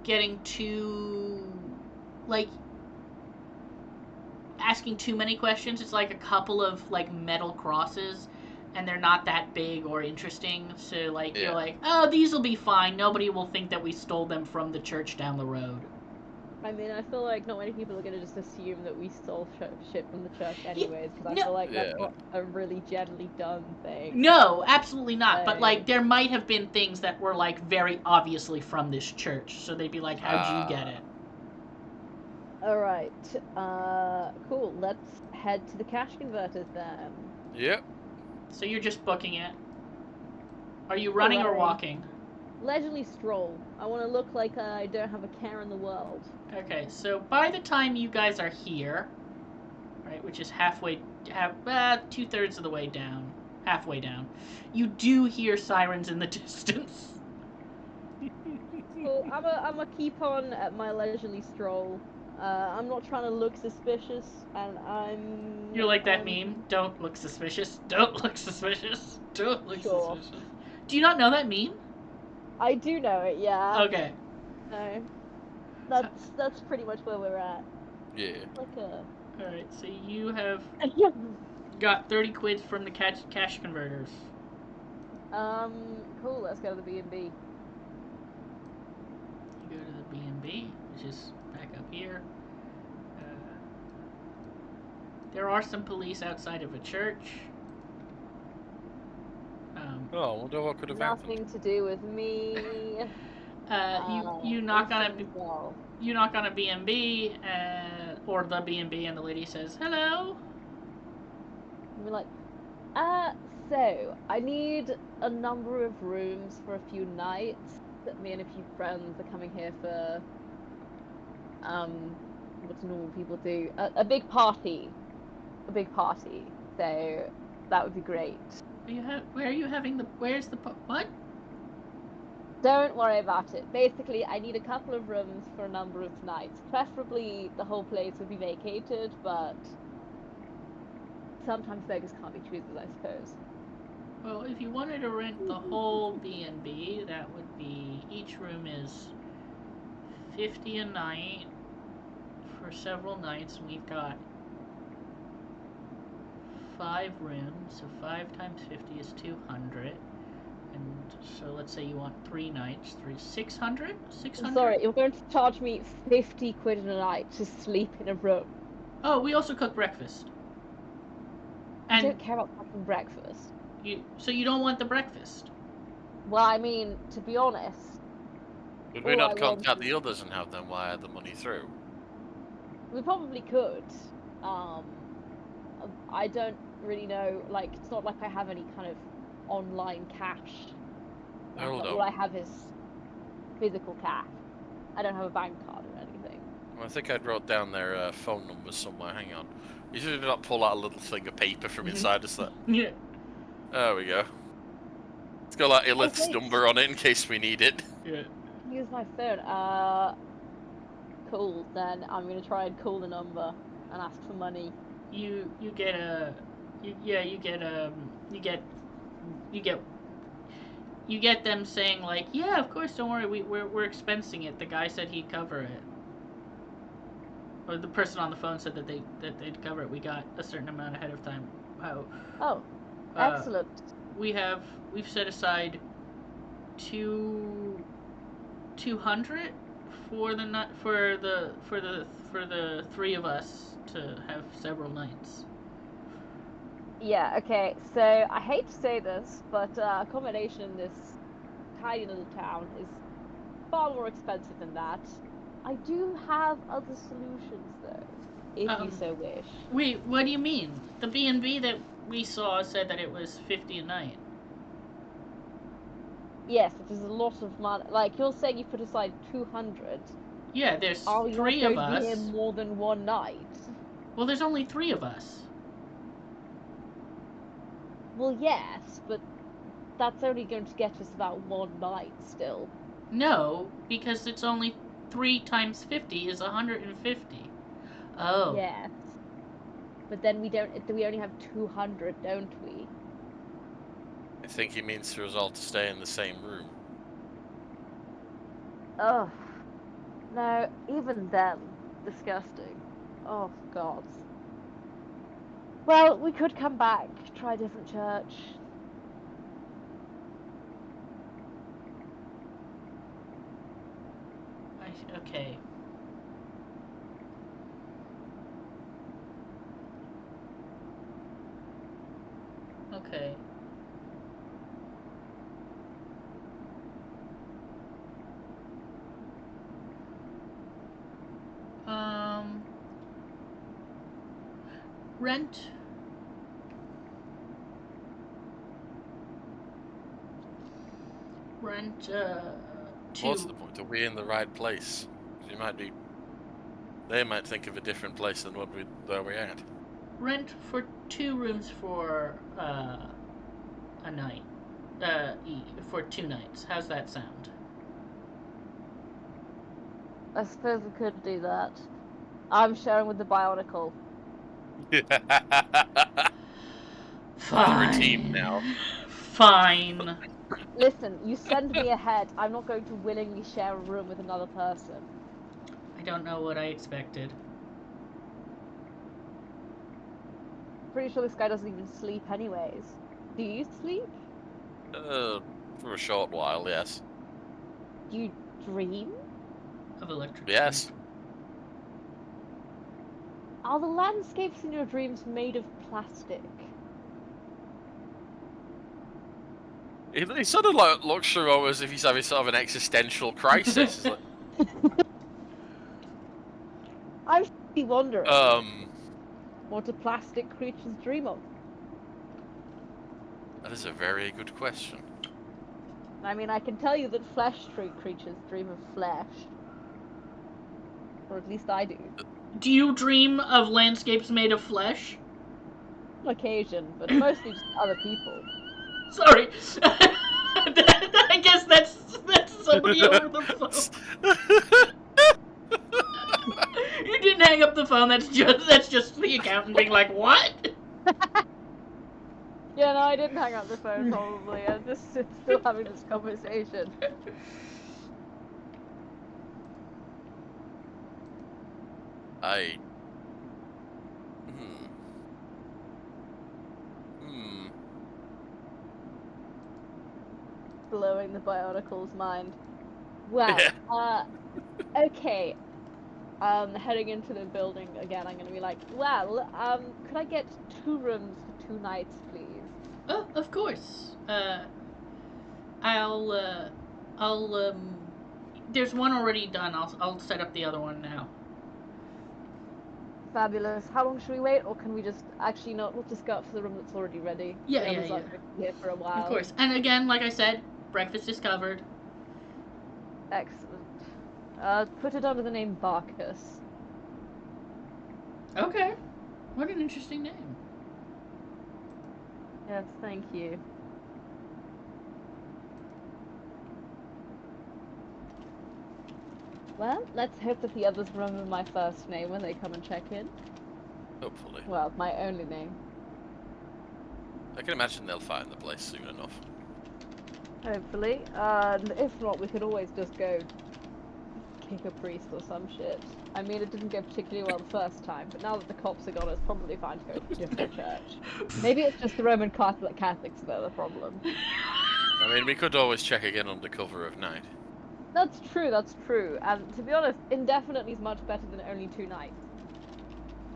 getting too like asking too many questions. It's like a couple of like metal crosses and they're not that big or interesting. So like you're like, oh, these will be fine. Nobody will think that we stole them from the church down the road. I mean, I feel like not many people are gonna just assume that we stole shit from the church anyways, because I no. feel like that's not a really generally done thing. No, absolutely not. But So- like there might have been things that were like very obviously from this church. So they'd be like, how'd you get it? Alright, cool. Let's head to the cash converters then. Yep. So you're just booking it. Are you running or walking? Leisurely stroll. I want to look like I don't have a care in the world. Okay, so by the time you guys are here, right, which is halfway, 2/3 of the way down, halfway down, you do hear sirens in the distance. Well, I'm a keep on at my leisurely stroll. I'm not trying to look suspicious, and You're like that meme. Don't look suspicious. Don't look suspicious. Don't look suspicious. Do you not know that meme? I do know it, yeah. Okay. No. That's pretty much where we're at. Yeah. Like a. All right. So you have got 30 quid from the cash converters. Cool. Let's go to the B&B. You go to the B&B, which is back up here. There are some police outside of a church. Oh, I wonder what could have Nothing happened. to do with me. You knock on a B&B, or the B&B, and the lady says, "Hello." And we're like, so I need a number of rooms for a few nights. Me and a few friends are coming here for what do normal people do? A big party. A big party. So that would be great. Where are you having the? Where's the what? Don't worry about it. Basically, I need a couple of rooms for a number of nights. Preferably, the whole place would be vacated, but sometimes beggars can't be choosers, I suppose. Well, if you wanted to rent the whole B&B, that would be each room is 50 a night for several nights. We've got 5 rooms, so 5 times 50 is 200. And so let's say you want 3 nights, 600? 600? Sorry, you're going to charge me 50 quid a night to sleep in a room. Oh, we also cook breakfast. I don't care about fucking breakfast. So you don't want the breakfast? Well, I mean, to be honest... Could we not contact the others and have them wire the money through? We probably could. I don't really know, like, it's not like I have any kind of online cash. Hold on. All I have is physical cash. I don't have a bank card or anything. I think I wrote down their phone numbers somewhere. Hang on. You should not pull out a little thing of paper from inside us. Yeah. There we go. It's got like Illith's thanks. number on it in case we need it. Yeah. Use my phone. Cool. Then I'm gonna try and call the number and ask for money. You get them saying like, yeah, of course, don't worry, we're expensing it. The guy said he'd cover it, or the person on the phone said that they'd cover it. We got a certain amount ahead of time. Oh, excellent. We've set aside 200 for the three of us to have several nights. Yeah, okay, so I hate to say this, but accommodation in this tiny little town is far more expensive than that. I do have other solutions, though, if you so wish. Wait, what do you mean? The B&B that we saw said that it was $50 a night. Yes, which is a lot of money. Like, you're saying you put aside 200. Yeah, there's Are you three of going to us. be here more than one night? Well, there's only 3 of us. Well, yes, but that's only going to get us about one night still. No, because it's only 3 times 50 is 150. Oh. Yes. But then we only have 200, don't we? I think he means for us all to stay in the same room. Ugh. No, even then, disgusting. Oh, God. Well, we could come back, try a different church. Okay. Okay. Rent. What's the point? Are we in the right place? They might think of a different place than where we're at. Rent for 2 rooms for a night. For 2 nights. How's that sound? I suppose we could do that. I'm sharing with the Bionicle. Fine. We're a team now. Fine. Listen, you send me ahead. I'm not going to willingly share a room with another person. I don't know what I expected. Pretty sure this guy doesn't even sleep anyways. Do you sleep? For a short while, yes. Do you dream? Of electric. Yes. Are the landscapes in your dreams made of plastic? He sort of like looks through almost as if he's having sort of an existential crisis. Like, I'm wondering. What do plastic creatures dream of? that is a very good question. I mean, I can tell you that flesh creatures dream of flesh. Or at least I do. Do you dream of landscapes made of flesh? On occasion, but mostly just other people. Sorry. I guess that's somebody over the phone. You didn't hang up the phone. That's just the accountant being like, "What?" Yeah, no, I didn't hang up the phone. Probably, I'm just still having this conversation. Blowing the Bionicle's mind. Well, okay. Heading into the building again, I'm gonna be like, well, could I get 2 rooms for 2 nights, please? Oh, of course. There's one already done. I'll set up the other one now. Fabulous. How long should we wait, or can we just actually not? We'll just go up for the room that's already ready. Yeah. Aren't going to be here for a while. Of course. And again, like I said, breakfast is covered. Excellent. Put it under the name Barkus. Okay. What an interesting name. Yes, thank you. Well, let's hope that the others remember my first name when they come and check in. Hopefully. Well, my only name. I can imagine they'll find the place soon enough. Hopefully. And if not, we could always just go kick a priest or some shit. I mean, it didn't go particularly well the first time, but now that the cops are gone, it's probably fine to go to a different church. Maybe it's just the Roman Catholics that are the problem. I mean, we could always check again under cover of night. That's true. And to be honest, indefinitely is much better than only 2 nights.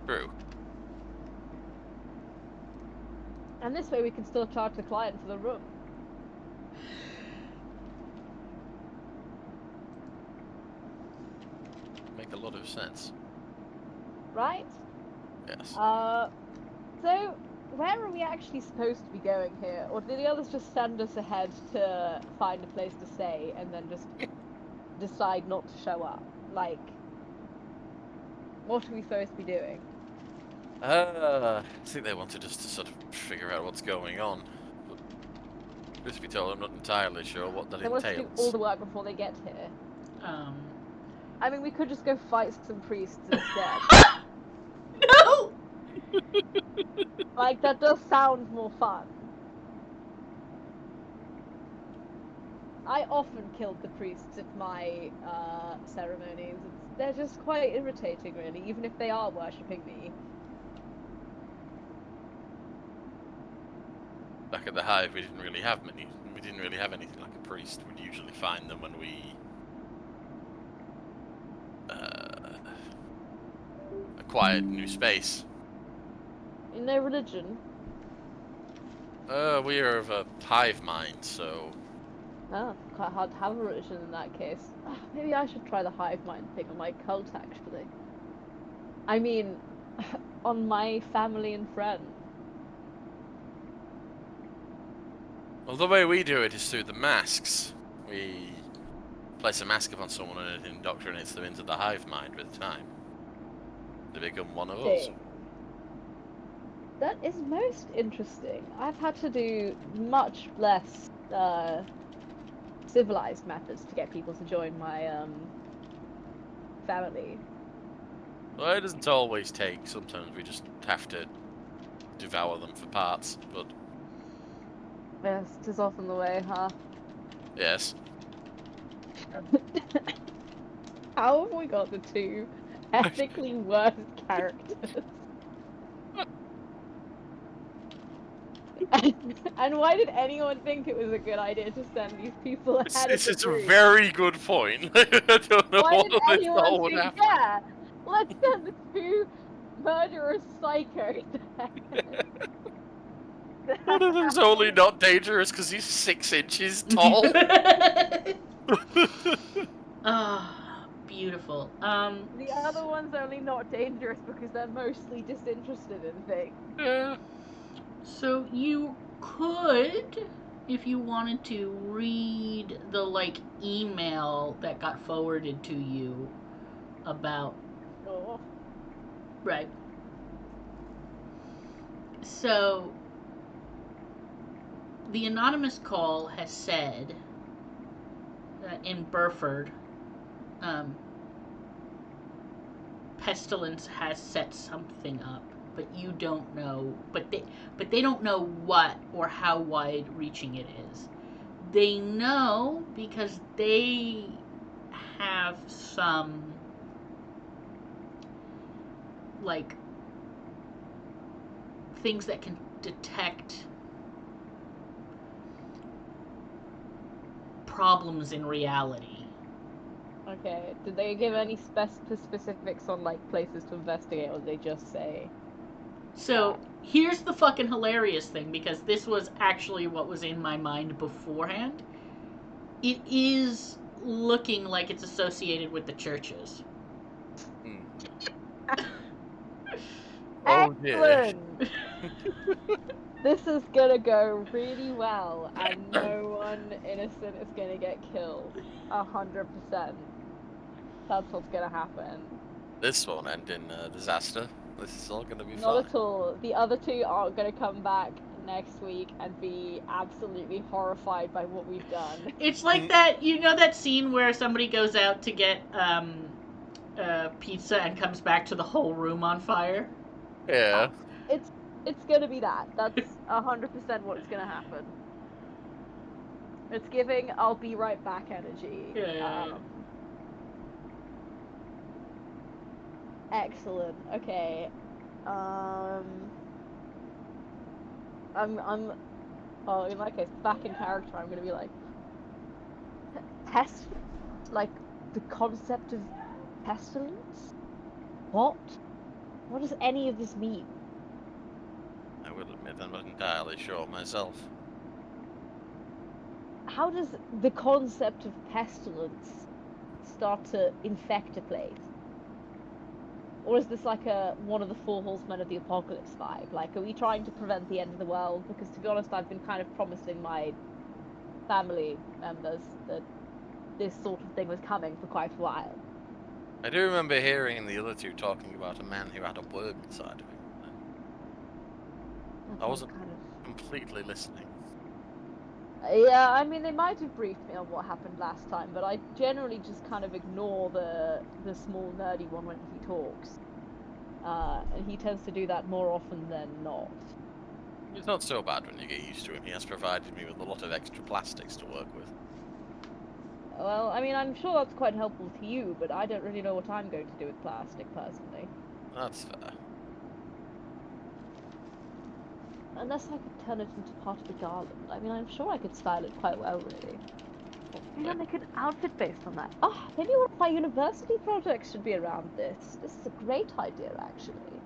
True. And this way we can still charge the client for the room. Make a lot of sense. Right? Yes. So, where are we actually supposed to be going here? Or did the others just send us ahead to find a place to stay and then just decide not to show up? Like, what are we supposed to be doing? I think they wanted us to sort of figure out what's going on. But truth be told, I'm not entirely sure what that They want to do entails. all the work before they get here. I mean, we could just go fight some priests instead. No! Like, that does sound more fun. I often killed the priests at my ceremonies. They're just quite irritating, really, even if they are worshipping me. Back at the Hive, we didn't really have many. We didn't really have anything like a priest. We'd usually find them when we acquired new space. In their religion. We are of a hive mind, so Oh, quite hard to have a religion in that case. Maybe I should try the hive mind thing on my cult, actually. I mean, on my family and friends. well, the way we do it is through the masks. We place a mask upon someone and it indoctrinates them into the hive mind with time. They become one of us. That is most interesting. I've had to do much less civilized methods to get people to join my family. Well, it doesn't always take. Sometimes we just have to devour them for parts, but Yes, 'tis often the way, huh? yes. How have we got the 2 ethically worst characters? And why did anyone think it was a good idea to send these people ahead of the It's a group? very good point. I don't know Why did what this all anyone would think, happen. yeah, let's send the 2 murderous psychos ahead? One of them's only not dangerous because he's 6 inches tall. Ah, beautiful. The other one's only not dangerous because they're mostly disinterested in things. Yeah. So you could, if you wanted to, read the email that got forwarded to you about Oh. right. So the anonymous call has said that in Burford, Pestilence has set something up, but you don't know. But they don't know what or how wide-reaching it is. They know because they have some like things that can detect problems in reality. Okay, did they give any specifics on like places to investigate, or did they just say? So here's the fucking hilarious thing, because this was actually what was in my mind beforehand. It is looking like it's associated with the churches. Oh dear. Excellent! This is gonna go really well, and no one innocent is gonna get killed. 100%. That's what's gonna happen. This won't end in disaster. This is all gonna be Not fine. at all. The other two aren't going to come back next week and be absolutely horrified by what we've done. It's like that, you know, that scene where somebody goes out to get pizza and comes back to the whole room on fire. Yeah. It's going to be that. That's 100% what's going to happen. It's giving I'll be right back energy. Yeah. Excellent. Okay. I'm oh, in that case, back in character, I'm gonna be like, pest, like the concept of pestilence. What? What does any of this mean? I will admit I'm not entirely sure myself. How does the concept of pestilence start to infect a place? Or is this like one of the four horsemen of the apocalypse vibe? Like, are we trying to prevent the end of the world? Because to be honest, I've been kind of promising my family members that this sort of thing was coming for quite a while. I do remember hearing the other two talking about a man who had a worm inside of him. I wasn't completely listening. Yeah, I mean, they might have briefed me on what happened last time, but I generally just kind of ignore the small nerdy one when he talks. And he tends to do that more often than not. It's not so bad when you get used to him. He has provided me with a lot of extra plastics to work with. Well, I mean, I'm sure that's quite helpful to you, but I don't really know what I'm going to do with plastic, personally. That's fair. Unless I could turn it into part of a garland. I mean, I'm sure I could style it quite well, really. Maybe I'll make an outfit based on that. Oh, maybe one of my university projects should be around this. This is a great idea, actually.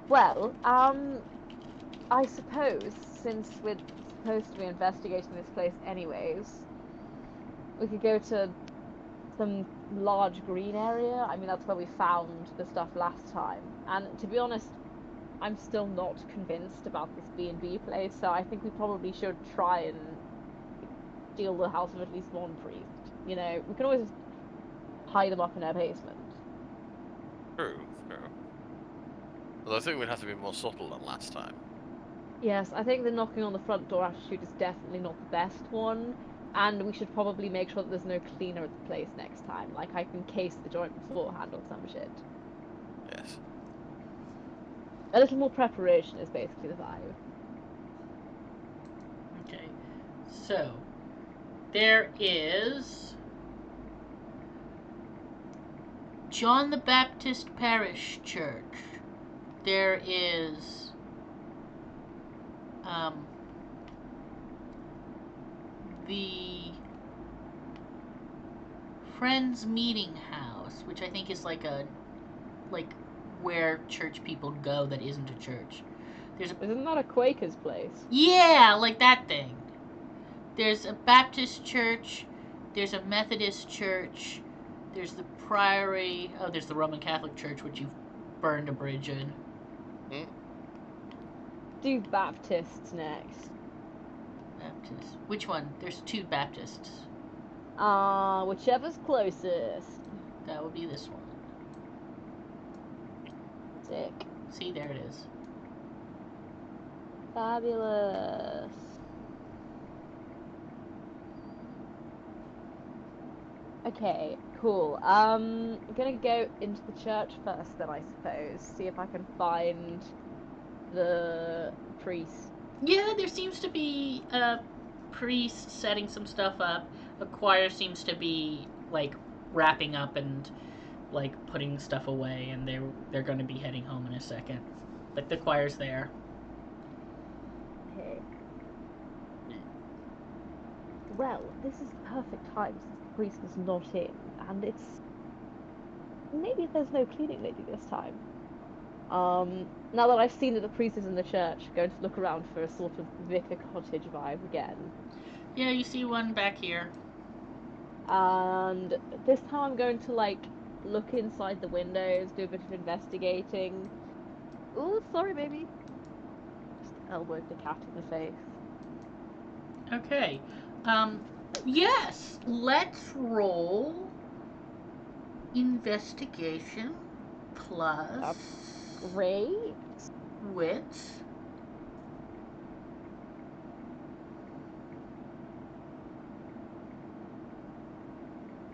Well, I suppose, since we're supposed to be investigating this place anyways, we could go to some large green area. I mean, that's where we found the stuff last time. And to be honest, I'm still not convinced about this B&B place, so I think we probably should try and steal the house of at least one priest. You know, we can always hide them up in their basement. True. Although I think we'd have to be more subtle than last time. Yes, I think the knocking on the front door attitude is definitely not the best one, and we should probably make sure that there's no cleaner at the place next time. Like, I can case the joint beforehand or some shit. Yes. A little more preparation is basically the vibe. Okay. So, there is John the Baptist Parish Church. There is the Friends Meeting House, which I think is like where church people go that isn't a church. Isn't that a Quaker's place? Yeah, like that thing. There's a Baptist church, there's a Methodist church, there's the Priory, there's the Roman Catholic Church, which you've burned a bridge in. Do Baptists next. Baptist. Which one? There's two Baptists. Whichever's closest. That would be this one. Sick. See, there it is. Fabulous. Okay, cool. I'm gonna go into the church first then, I suppose. See if I can find the priest. Yeah, there seems to be a priest setting some stuff up. A choir seems to be, like, wrapping up and, like, putting stuff away, and they're going to be heading home in a second. But the choir's there. Okay. Well, this is the perfect time since the priest is not in, and it's... Maybe there's no cleaning lady this time. Now that I've seen that the priest is in the church, I'm going to look around for a sort of vicar cottage vibe again. Yeah, you see one back here. And this time I'm going to, like, look inside the windows, do a bit of investigating. Ooh, sorry, baby. Just elbowed the cat in the face. Okay. Yes, let's roll investigation plus Great. wits.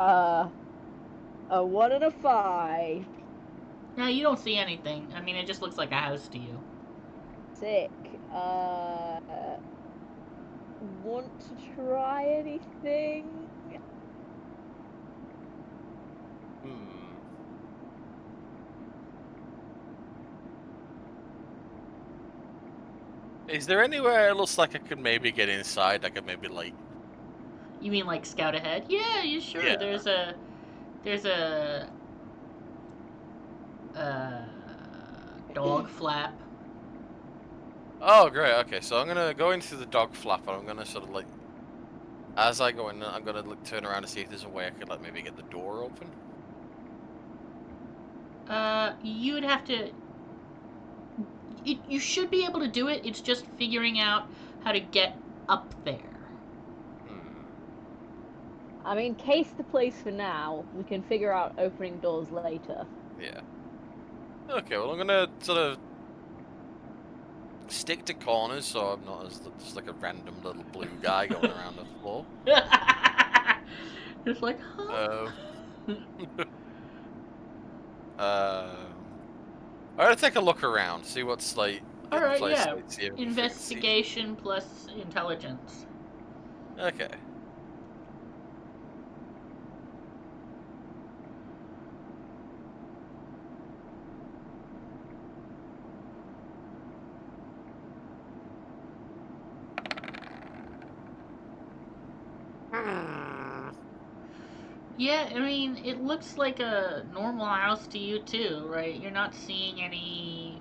A 1 and a 5. Now you don't see anything. I mean, it just looks like a house to you. Sick. Want to try anything? Is there anywhere it looks like I could maybe get inside? I could maybe like. You mean like scout ahead? Yeah, you sure. Yeah. There's a dog flap. Oh, great. Okay, so I'm gonna go into the dog flap, and I'm gonna sort of like, as I go in, I'm gonna like turn around to see if there's a way I could like maybe get the door open. You would have to. You should be able to do it. It's just figuring out how to get up there. I mean, case the place for now. We can figure out opening doors later. Yeah. Okay, well I'm gonna sort of stick to corners so I'm not as just like a random little blue guy going around the floor. It's like, huh? I'm gonna take a look around, see what's like in All the right, place. yeah. Like, see if I can see. Investigation plus intelligence. Okay. Yeah, I mean, it looks like a normal house to you too, right? You're not seeing any.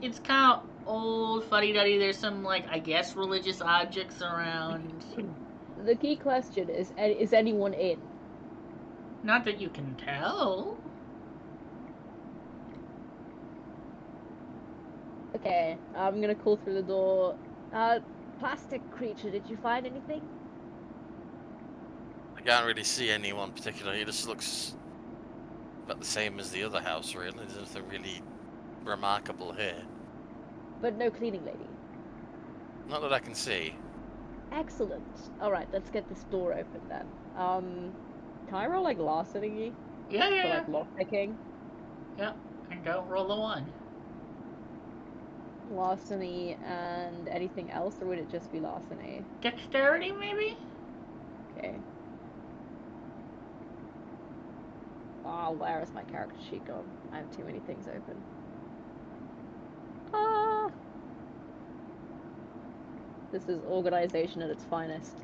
It's kind of old, fuddy-duddy. There's some like I guess religious objects around. The key question is anyone in? Not that you can tell. Okay, I'm gonna call through the door. Plastic creature, did you find anything? I can't really see anyone particularly. It just looks about the same as the other house, really. There's nothing really remarkable here. But no cleaning lady. Not that I can see. Excellent. Alright, let's get this door open then. Can I roll like larceny? Yeah, For yeah, like lockpicking? yeah. And don't roll a 1. Larceny and anything else, or would it just be larceny? Dexterity, maybe? Okay. Where is my character sheet gone? I have too many things open. This is organization at its finest.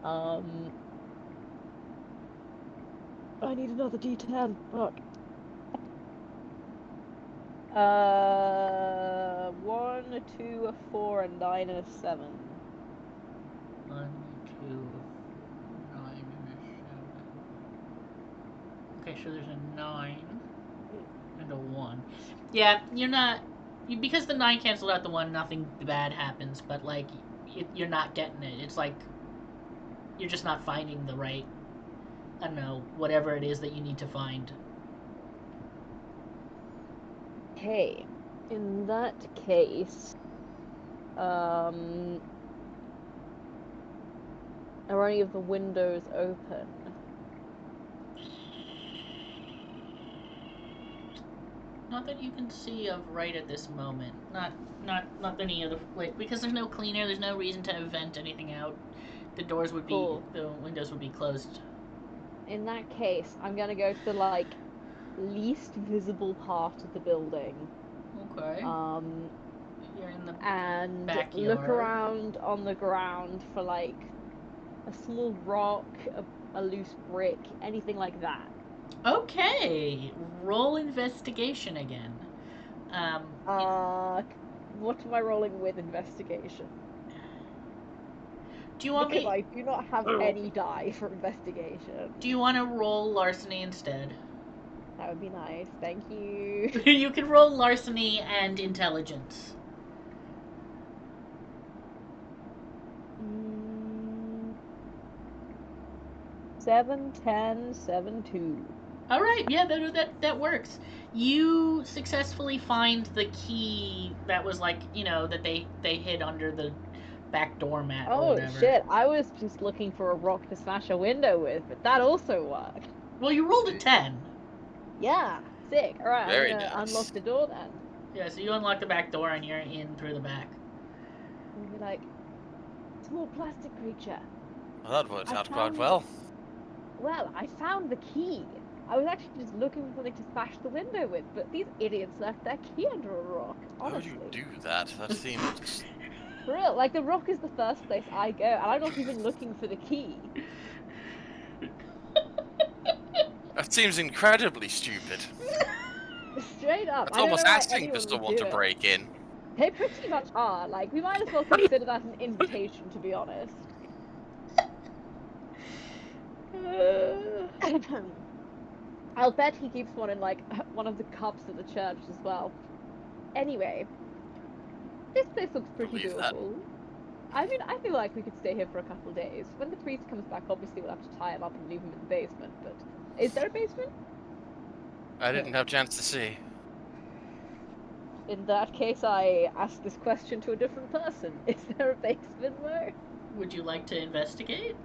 I need another D10. Fuck. 1, a 2, a 4, a 9, and a 7. 1, 2, 9, and a 7. Okay, so there's a 9 and a 1. Yeah, you're not. Because the 9 canceled out the 1, nothing bad happens, but like, you're not getting it. It's like, you're just not finding the right, I don't know, whatever it is that you need to find. Okay. In that case, are any of the windows open? Not that you can see of right at this moment. Not any of the like because there's no cleaner. There's no reason to vent anything out. The doors would Cool. be the windows would be closed. In that case, I'm gonna go to the like least visible part of the building. Okay. You're in the And backyard. look around on the ground for like a small rock, a loose brick, anything like that. Okay. Roll investigation again. What am I rolling with investigation? Do you want Because me? I do not have any die for investigation. Do you want to roll larceny instead? That would be nice. Thank you. You can roll larceny and intelligence. 7, 10, 7, 2. All right, yeah, that works. You successfully find the key that was like, that they hid under the back doormat or Oh whatever. shit, I was just looking for a rock to smash a window with, but that also worked. Well, you rolled a 10. Yeah, sick. Alright, I'm Very gonna unlock nice. the door then. Yeah, so you unlock the back door and you're in through the back. And be like, small plastic creature. Well, that worked I out quite found well. Well, I found the key. I was actually just looking for something to smash the window with, but these idiots left their key under a rock. Why would Honestly. you do that? That seems... For real, like the rock is the first place I go, and I'm not even looking for the key. That seems incredibly stupid. Straight up, That's I don't know almost why asking for anyone would someone do to it. break in. They pretty much are. Like, we might as well consider that an invitation, to be honest. I'll bet he keeps one in, like, one of the cups at the church as well. Anyway, this place looks pretty Believe that. doable. I mean, I feel like we could stay here for a couple of days. When the priest comes back, obviously we'll have to tie him up and leave him in the basement, but... Is there a basement? I didn't have a chance to see. In that case, I ask this question to a different person. Is there a basement, Mo? Would you like to investigate?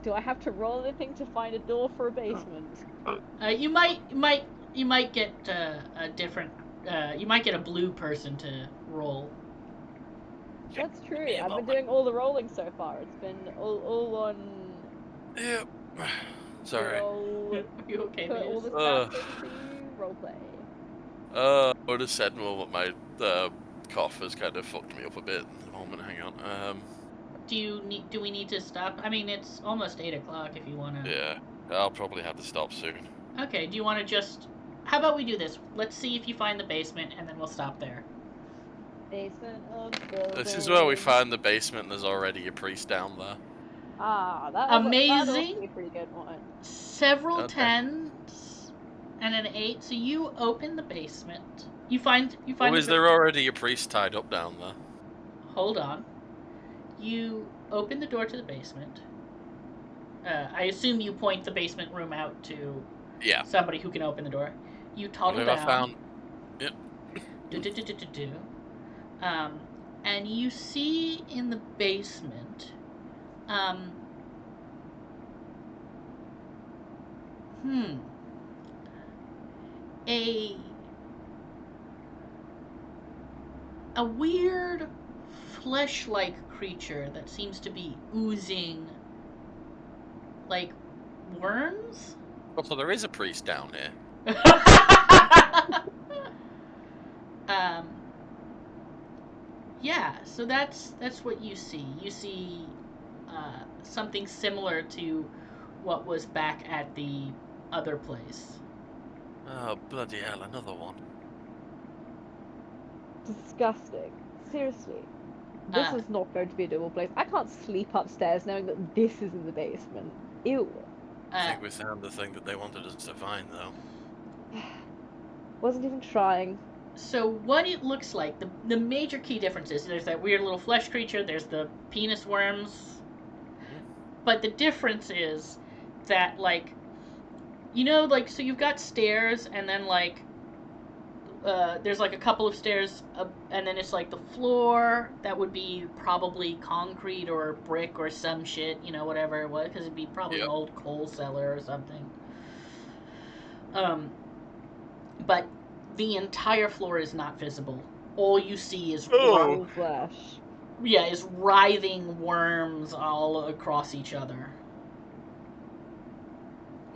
Do I have to roll anything to find a door for a basement? You might get a different. You might get a blue person to roll. That's true. me a I've been moment. doing all the rolling so far. It's been all on Yep. Sorry. roll. Are you okay, Put all the Maze? stats into roleplay. I would have said more, but my cough has kind of fucked me up a bit at the moment. Hang on. Do we need to stop? I mean, it's almost 8 o'clock. If you wanna. Yeah, I'll probably have to stop soon. Okay. Do you want to just? How about we do this? Let's see if you find the basement, and then we'll stop there. Basement of building. This is where we find the basement, and there's already a priest down there. Ah, that'd Amazing. also be a pretty good one. Several Okay. 10s and an 8. So you open the basement. You find. Well, is there already a priest tied up down there? Hold on. You open the door to the basement. I assume you point the basement room out to Yeah. somebody who can open the door. You toddle What have down. I found? Yep. And you see in the basement, a weird flesh-like creature that seems to be oozing like worms. Oh, so there is a priest down here. Yeah, so that's what you see. You see something similar to what was back at the other place. Oh, bloody hell, another one. Disgusting. Seriously. This is not going to be a doable place. I can't sleep upstairs knowing that this is in the basement. Ew. I think we found the thing that they wanted us to find, though. Wasn't even trying. So what it looks like, the major key difference is there's that weird little flesh creature, there's the penis worms, but the difference is that, like, so you've got stairs, and then, like, there's, like, a couple of stairs, and then it's, like, the floor, that would be probably concrete or brick or some shit, whatever it was, because it'd be probably an old coal cellar or something. But the entire floor is not visible. All you see is flesh. Yeah, is writhing worms all across each other.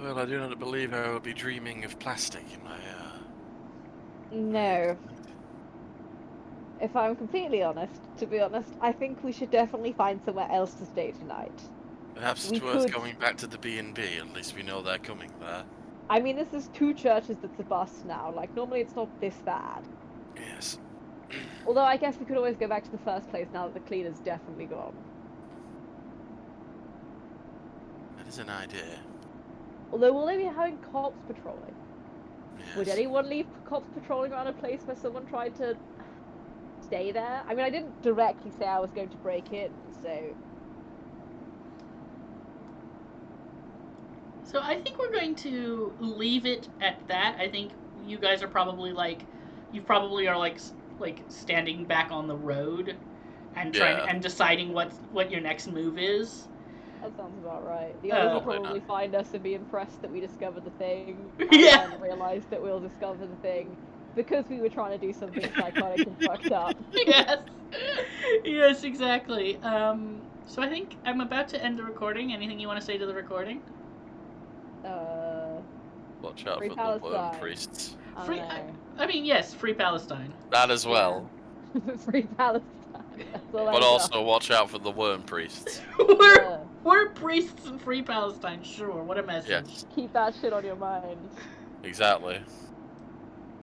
Well, I do not believe I will be dreaming of plastic in my, No. If I'm completely honest, I think we should definitely find somewhere else to stay tonight. Perhaps it's worth going back to the B&B, at least we know they're coming there. I mean, this is 2 churches that's a bust now. Like, normally it's not this bad. Yes. Although I guess we could always go back to the first place now that the cleaner's definitely gone. That is an idea. Although, will they be having cops patrolling? Yes. Would anyone leave cops patrolling around a place where someone tried to stay there? I mean, I didn't directly say I was going to break in, so... So I think we're going to leave it at that. I think you guys are probably like, you probably are like standing back on the road and trying Yeah. and deciding what your next move is. That sounds about right. The others will Probably probably not. find us and be impressed that we discovered the thing, and Yeah. then realise that we'll discover the thing because we were trying to do something psychotic and fucked up. Yes. Yes, exactly. So I think I'm about to end the recording. Anything you want to say to the recording? Watch out Free for the worm Palestine. priests. Free. I I mean, yes, free Palestine. That as well. know. Free Palestine. That's all I But got. also watch out for the worm priests. we're priests in free Palestine. Sure. What a message. Yes, Keep that shit on your mind. exactly.